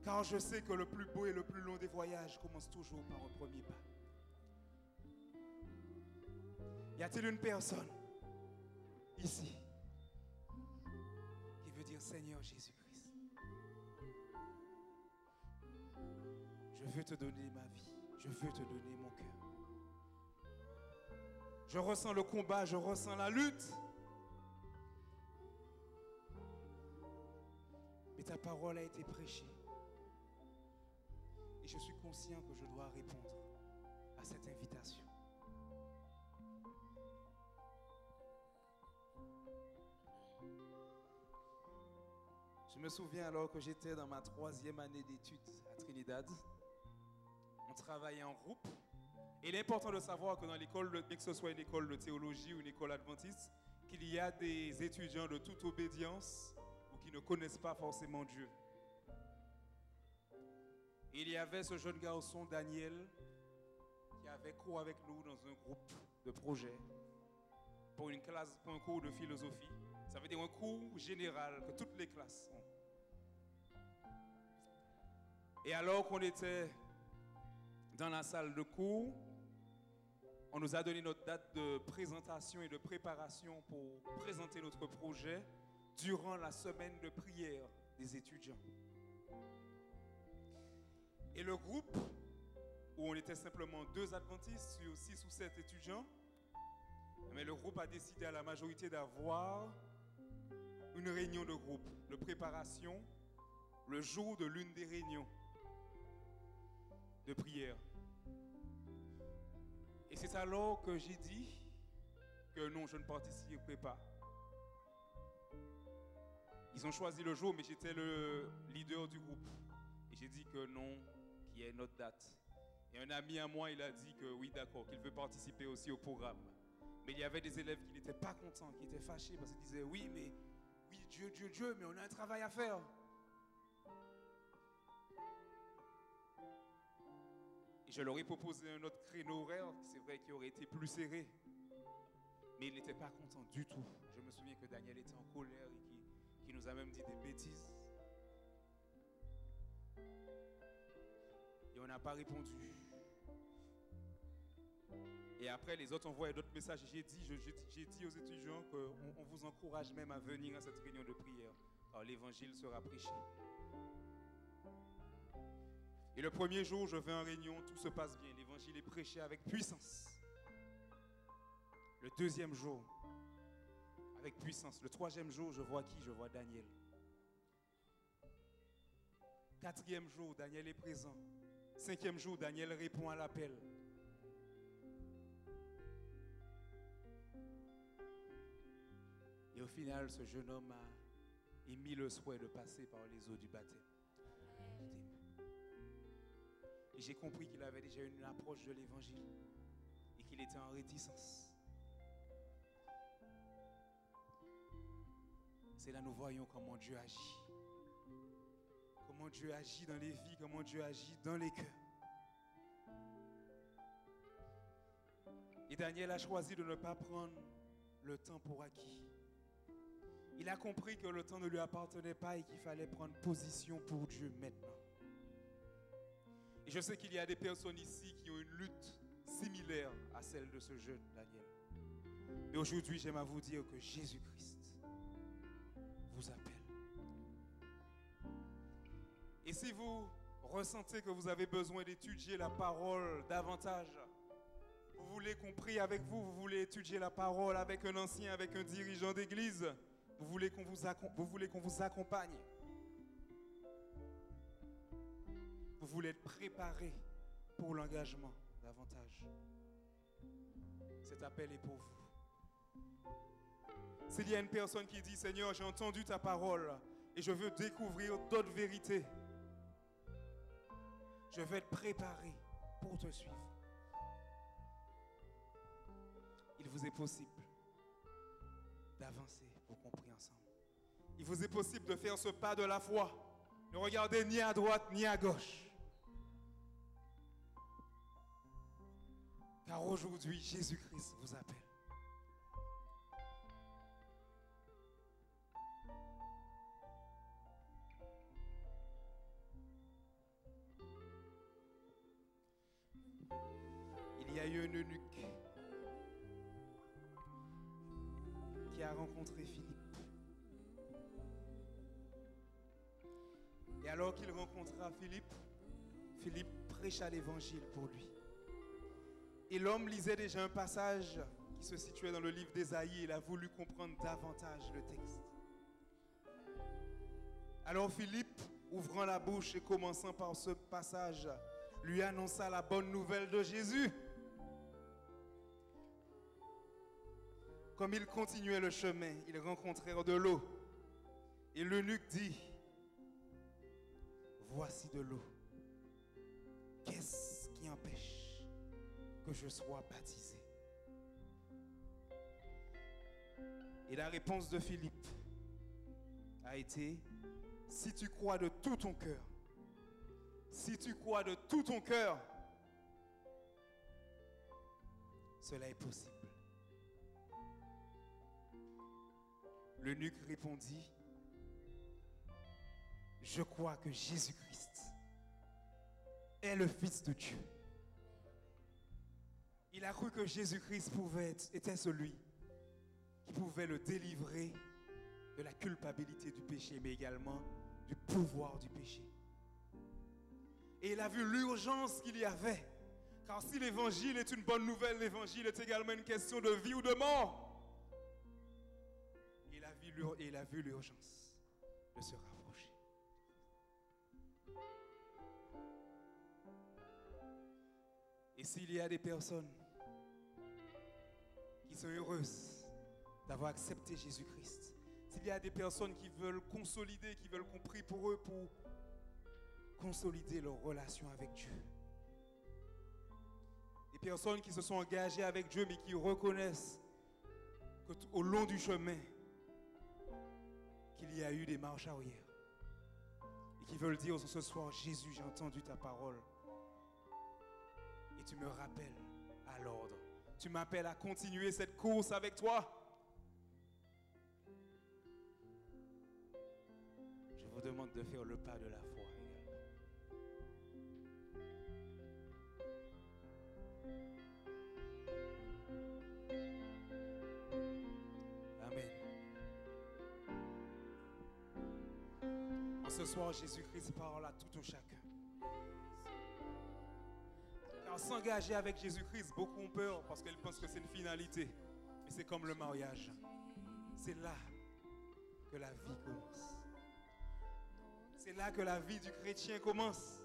S2: Car je sais que le plus beau et le plus long des voyages commence toujours par un premier pas. Y a-t-il une personne ici qui veut dire, Seigneur Jésus-Christ, je veux te donner ma vie, je veux te donner mon cœur. Je ressens le combat, je ressens la lutte. Mais ta parole a été prêchée. Et je suis conscient que je dois répondre à cette invitation. Je me souviens alors que j'étais dans ma 3e année d'études à Trinidad. On travaillait en groupe. Et il est important de savoir que dans l'école, que ce soit une école de théologie ou une école adventiste, qu'il y a des étudiants de toute obédience ou qui ne connaissent pas forcément Dieu. Et il y avait ce jeune garçon, Daniel, qui avait cours avec nous dans un groupe de projet pour une classe, pour un cours de philosophie. Ça veut dire un cours général que toutes les classes ont. Et alors qu'on était dans la salle de cours, on nous a donné notre date de présentation et de préparation pour présenter notre projet durant la semaine de prière des étudiants. Et le groupe, où on était simplement 2 adventistes sur 6 ou 7 étudiants, mais le groupe a décidé à la majorité d'avoir une réunion de groupe de préparation le jour de l'une des réunions de prière. Et c'est alors que j'ai dit que non, je ne participerai pas. Ils ont choisi le jour, mais j'étais le leader du groupe. Et j'ai dit que non, qu'il y ait notre date. Et un ami à moi, il a dit que oui, d'accord, qu'il veut participer aussi au programme. Mais il y avait des élèves qui n'étaient pas contents, qui étaient fâchés parce qu'ils disaient oui, mais oui, Dieu, mais on a un travail à faire. Et je leur ai proposé un autre créneau horaire, c'est vrai qu'il aurait été plus serré. Mais ils n'étaient pas contents du tout. Je me souviens que Daniel était en colère et qui nous a même dit des bêtises. Et on n'a pas répondu. Et après, les autres envoyaient d'autres messages. J'ai dit aux étudiants qu'on vous encourage même à venir à cette réunion de prière, car l'évangile sera prêché. Et le premier jour, je vais en réunion, tout se passe bien. L'évangile est prêché avec puissance. Le deuxième jour, avec puissance. Le troisième jour, je vois qui? Je vois Daniel. Quatrième jour, Daniel est présent. 5e jour, Daniel répond à l'appel. Et au final, ce jeune homme a émis le souhait de passer par les eaux du baptême. Et j'ai compris qu'il avait déjà une approche de l'évangile et qu'il était en réticence. C'est là que nous voyons comment Dieu agit. Comment Dieu agit dans les vies, comment Dieu agit dans les cœurs. Et Daniel a choisi de ne pas prendre le temps pour acquis. Il a compris que le temps ne lui appartenait pas et qu'il fallait prendre position pour Dieu maintenant. Et je sais qu'il y a des personnes ici qui ont une lutte similaire à celle de ce jeune Daniel. Mais aujourd'hui, j'aime à vous dire que Jésus-Christ vous appelle. Et si vous ressentez que vous avez besoin d'étudier la parole davantage, vous voulez qu'on prie avec vous, vous voulez étudier la parole avec un ancien, avec un dirigeant d'église, Vous voulez qu'on vous accompagne. Vous voulez être préparé pour l'engagement davantage. Cet appel est pour vous. S'il y a une personne qui dit, Seigneur, j'ai entendu ta parole et je veux découvrir d'autres vérités, je veux être préparé pour te suivre. Il vous est possible d'avancer pour qu'on prie ensemble. Il vous est possible de faire ce pas de la foi. Ne regardez ni à droite ni à gauche. Car aujourd'hui, Jésus-Christ vous appelle. Il y a eu un eunuque qui a rencontré Philippe. Et alors qu'il rencontra Philippe, Philippe prêcha l'évangile pour lui. Et l'homme lisait déjà un passage qui se situait dans le livre d'Ésaïe. Il a voulu comprendre davantage le texte. Alors Philippe, ouvrant la bouche et commençant par ce passage, lui annonça la bonne nouvelle de Jésus. Comme ils continuaient le chemin, ils rencontrèrent de l'eau. Et l'eunuque dit, « Voici de l'eau. Qu'est-ce qui empêche que je sois baptisé? » Et la réponse de Philippe a été, « Si tu crois de tout ton cœur, si tu crois de tout ton cœur, cela est possible. » L'eunuque répondit, « Je crois que Jésus-Christ est le Fils de Dieu. » Il a cru que Jésus-Christ était celui qui pouvait le délivrer de la culpabilité du péché, mais également du pouvoir du péché. Et il a vu l'urgence qu'il y avait. Car si l'évangile est une bonne nouvelle, l'évangile est également une question de vie ou de mort. Il a vu l'urgence de se rapprocher. Et s'il y a des personnes qui sont heureuses d'avoir accepté Jésus-Christ, s'il y a des personnes qui veulent consolider, qui veulent qu'on prie pour eux pour consolider leur relation avec Dieu, des personnes qui se sont engagées avec Dieu mais qui reconnaissent qu'au long du chemin, qu'il y a eu des marches arrière et qui veulent dire ce soir, Jésus, j'ai entendu ta parole et tu me rappelles à l'ordre. Tu m'appelles à continuer cette course avec toi. Je vous demande de faire le pas de la foi également. Amen. Ce soir, Jésus-Christ parle à tout un chacun. Car s'engager avec Jésus-Christ, beaucoup ont peur parce qu'ils pensent que c'est une finalité. Mais c'est comme le mariage. C'est là que la vie commence. C'est là que la vie du chrétien commence.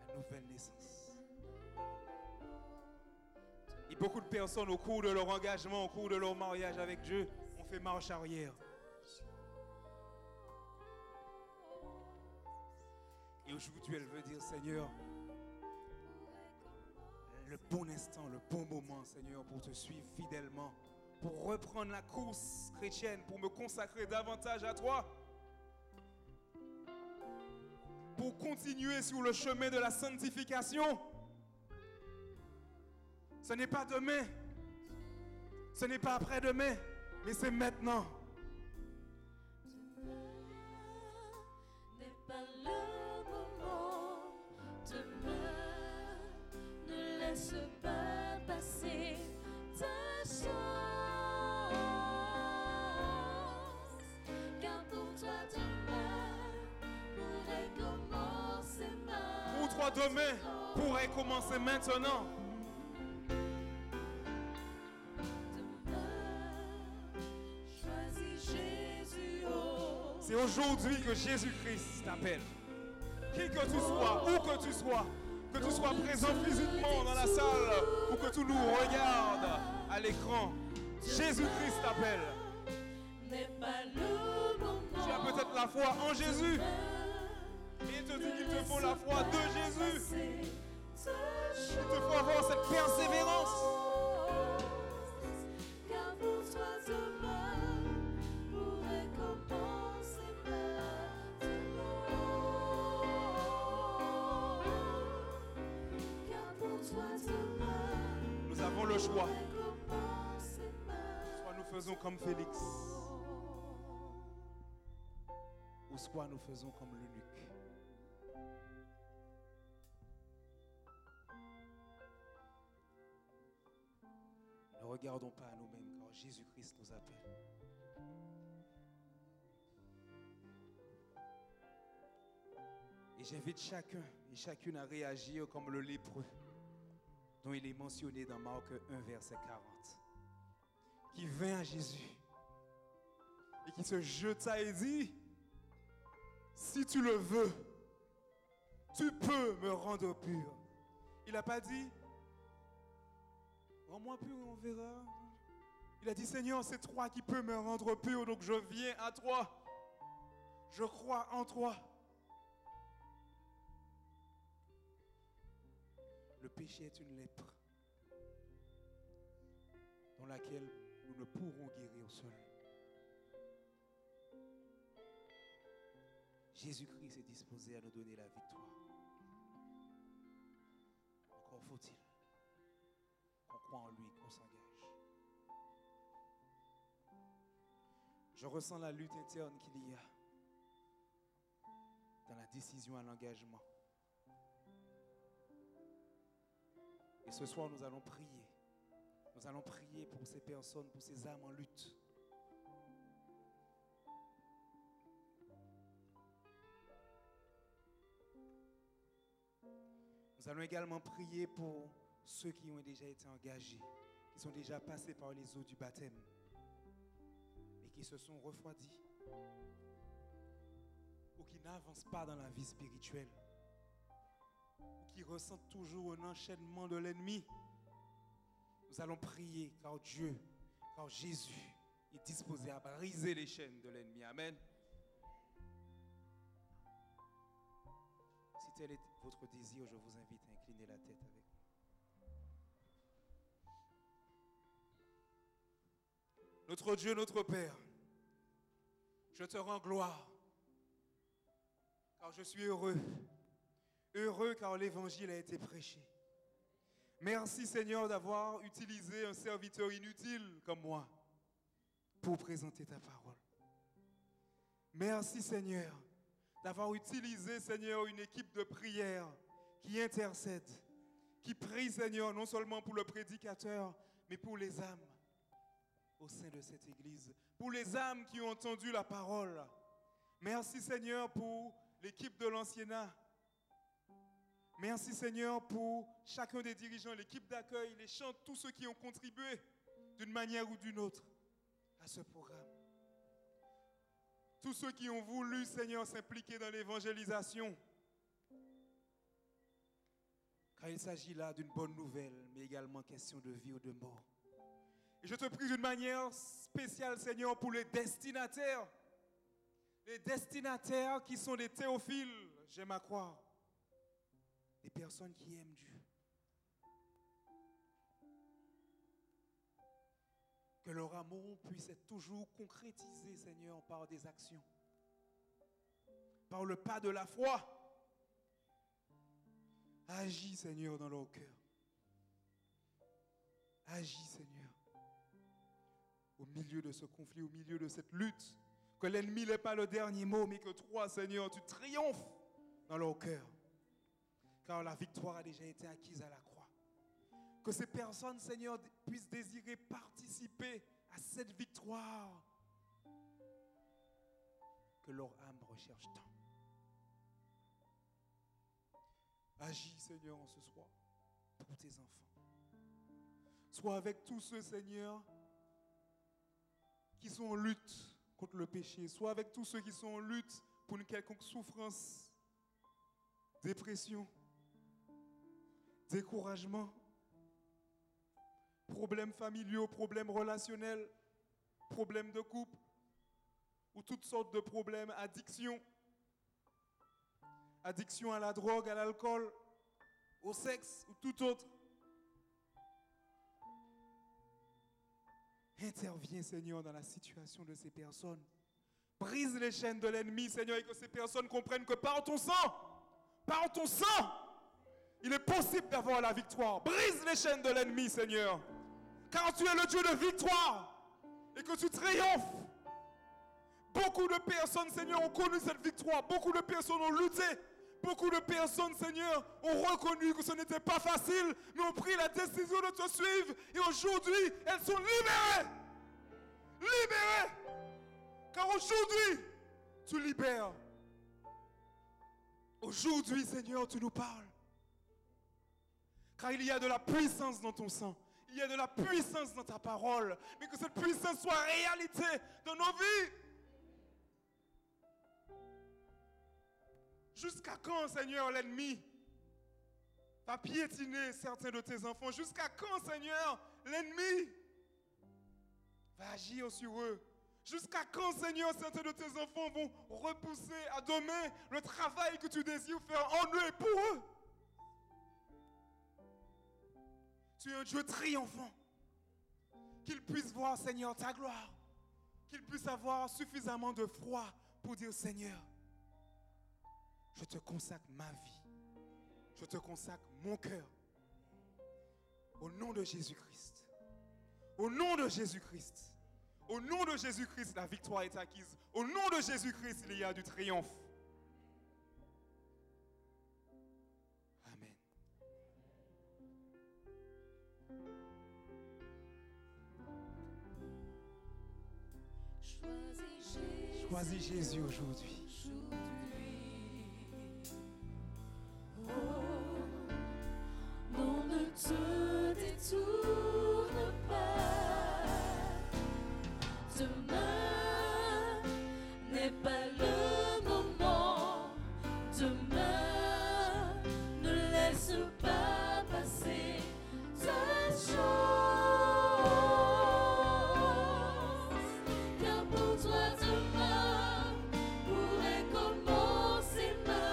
S2: La nouvelle naissance. Et beaucoup de personnes, au cours de leur engagement, au cours de leur mariage avec Dieu, fait marche arrière. Et aujourd'hui, elle veut dire, Seigneur, le bon instant, le bon moment, Seigneur, pour te suivre fidèlement, pour reprendre la course chrétienne, pour me consacrer davantage à toi, pour continuer sur le chemin de la sanctification. Ce n'est pas demain, ce n'est pas après-demain, mais c'est maintenant.
S3: N'est pas le moment. Demain, ne laisse pas passer ta chance. Car pour toi demain pourrait commencer maintenant.
S2: Pour toi demain pourrait commencer maintenant. C'est aujourd'hui que Jésus-Christ t'appelle. Qui que tu sois, où que tu sois présent physiquement dans la salle ou que tu nous regardes à l'écran, Jésus-Christ t'appelle.
S3: N'est pas le moment.
S2: Tu as peut-être la foi en Jésus. Et il te dit qu'il te faut la foi de Jésus. Il te faut avoir cette persévérance.
S3: Car pour toi demain pourrait commencer maintenant. Car pour toi demain
S2: Nous avons le choix.
S3: pourrait commencer
S2: Soit nous faisons comme Félix, ou soit nous faisons comme l'eunuque. Ne regardons pas à nous-mêmes car Jésus-Christ nous appelle. Et j'invite chacun et chacune à réagir comme le lépreux dont il est mentionné dans Marc 1, verset 40, qui vint à Jésus et qui se jeta et dit, si tu le veux, tu peux me rendre pur. Il n'a pas dit, rends-moi pur et on verra. Il a dit, Seigneur, c'est toi qui peux me rendre pur, donc je viens à toi. Je crois en toi. Le péché est une lèpre dans laquelle nous ne pourrons guérir seuls. Jésus-Christ est disposé à nous donner la victoire. Encore faut-il qu'on croit en lui, qu'on s'engage. Je ressens la lutte interne qu'il y a dans la décision à l'engagement. Et ce soir, nous allons prier. Nous allons prier pour ces personnes, pour ces âmes en lutte. Nous allons également prier pour ceux qui ont déjà été engagés, qui sont déjà passés par les eaux du baptême et qui se sont refroidis ou qui n'avancent pas dans la vie spirituelle, ou qui ressentent toujours un enchaînement de l'ennemi. Nous allons prier car Dieu, car Jésus est disposé à briser les chaînes de l'ennemi. Amen. Si tel est votre désir, je vous invite à incliner la tête avec moi. Notre Dieu, notre Père, je te rends gloire, car je suis heureux. Heureux car l'évangile a été prêché. Merci Seigneur d'avoir utilisé un serviteur inutile comme moi pour présenter ta parole. Merci Seigneur d'avoir utilisé Seigneur une équipe de prière qui intercède, qui prie Seigneur non seulement pour le prédicateur, mais pour les âmes au sein de cette église, pour les âmes qui ont entendu la parole. Merci Seigneur pour l'équipe de l'anciennat. Merci Seigneur pour chacun des dirigeants, l'équipe d'accueil, les chants, tous ceux qui ont contribué d'une manière ou d'une autre à ce programme. Tous ceux qui ont voulu, Seigneur, s'impliquer dans l'évangélisation. Car il s'agit là d'une bonne nouvelle, mais également question de vie ou de mort. Et je te prie d'une manière spéciale, Seigneur, pour les destinataires. Les destinataires qui sont des théophiles, j'aime à croire. Des personnes qui aiment Dieu. Que leur amour puisse être toujours concrétisé, Seigneur, par des actions. Par le pas de la foi. Agis, Seigneur, dans leur cœur. Agis, Seigneur. Au milieu de ce conflit, au milieu de cette lutte. Que l'ennemi n'ait pas le dernier mot, mais que toi, Seigneur, tu triomphes dans leur cœur. Car la victoire a déjà été acquise à la croix. Que ces personnes, Seigneur, puissent désirer participer à cette victoire que leur âme recherche tant. Agis, Seigneur, ce soir pour tes enfants. Sois avec tous ceux, Seigneur, qui sont en lutte contre le péché. Sois avec tous ceux qui sont en lutte pour une quelconque souffrance, dépression, découragement, problèmes familiaux, problèmes relationnels, problèmes de couple, ou toutes sortes de problèmes, addiction à la drogue, à l'alcool, au sexe ou tout autre. Interviens, Seigneur, dans la situation de ces personnes. Brise les chaînes de l'ennemi, Seigneur, et que ces personnes comprennent que par ton sang, il est possible d'avoir la victoire. Brise les chaînes de l'ennemi, Seigneur. Car tu es le Dieu de victoire et que tu triomphes. Beaucoup de personnes, Seigneur, ont connu cette victoire. Beaucoup de personnes ont lutté. Beaucoup de personnes, Seigneur, ont reconnu que ce n'était pas facile, mais ont pris la décision de te suivre. Et aujourd'hui, elles sont libérées. Libérées. Car aujourd'hui, tu libères. Aujourd'hui, Seigneur, tu nous parles. Car il y a de la puissance dans ton sang. Il y a de la puissance dans ta parole. Mais que cette puissance soit réalité dans nos vies. Jusqu'à quand, Seigneur, l'ennemi va piétiner certains de tes enfants? Jusqu'à quand, Seigneur, l'ennemi va agir sur eux? Jusqu'à quand, Seigneur, certains de tes enfants vont repousser à demain le travail que tu désires faire en eux et pour eux? Tu es un Dieu triomphant. Qu'ils puissent voir, Seigneur, ta gloire. Qu'ils puissent avoir suffisamment de foi pour dire, Seigneur, je te consacre ma vie. Je te consacre mon cœur. Au nom de Jésus-Christ. Au nom de Jésus-Christ. Au nom de Jésus-Christ, la victoire est acquise. Au nom de Jésus-Christ, il y a du triomphe. Amen. Choisis Jésus aujourd'hui.
S3: Non, ne te détourne pas. Demain n'est pas le moment. Demain, ne laisse pas passer ta chance. Car pour toi, demain pourrait commencer maintenant.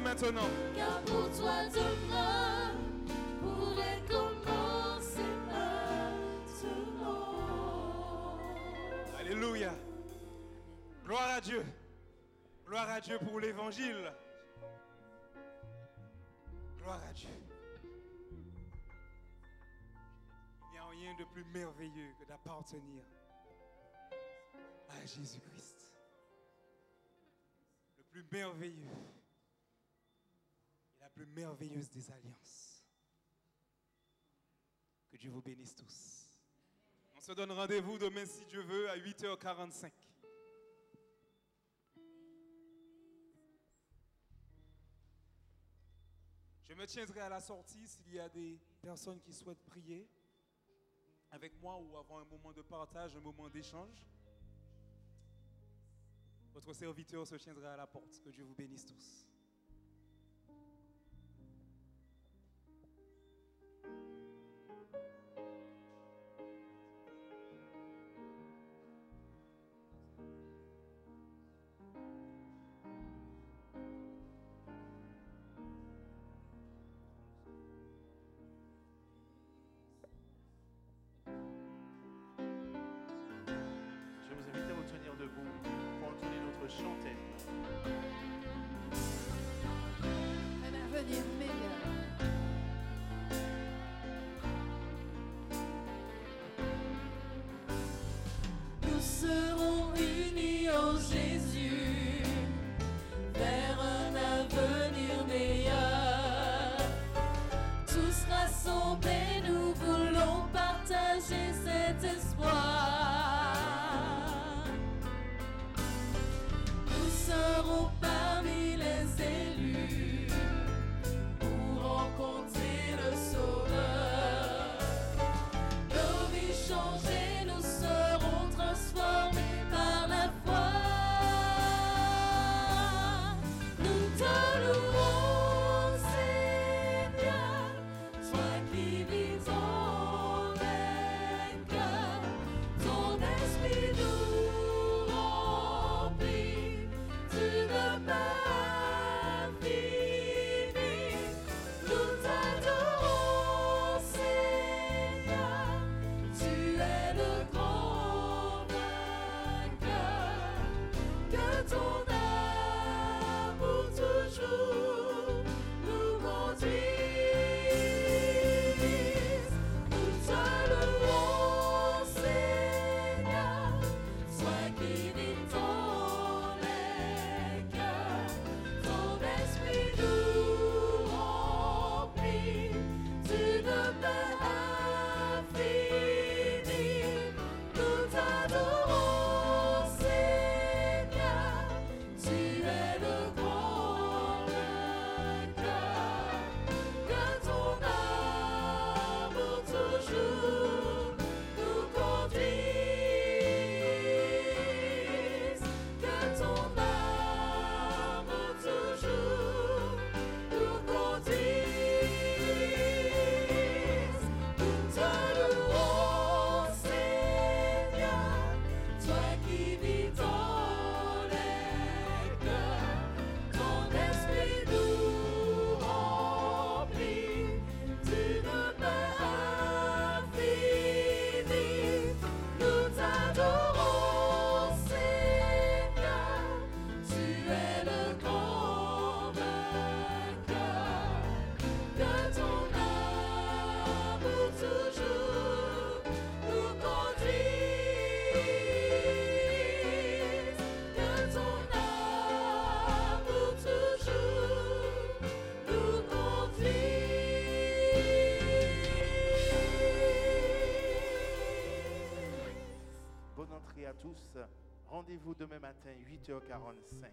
S2: Maintenant.
S3: Car pour toi demain pourrait commencer maintenant.
S2: Alléluia. Gloire à Dieu. Gloire à Dieu pour l'évangile. Gloire à Dieu. Il n'y a rien de plus merveilleux que d'appartenir à Jésus-Christ. Le plus merveilleux. La plus merveilleuse des alliances. Que Dieu vous bénisse tous. On se donne rendez-vous demain, si Dieu veut, à 8h45. Je me tiendrai à la sortie s'il y a des personnes qui souhaitent prier avec moi ou avoir un moment de partage, un moment d'échange. Votre serviteur se tiendra à la porte. Que Dieu vous bénisse tous.
S3: Nous serons unis en Jésus vers un avenir meilleur. Tous rassemblés, nous voulons partager cet espoir. Nous serons parmi les élus
S4: Rendez-vous demain matin, 8h45.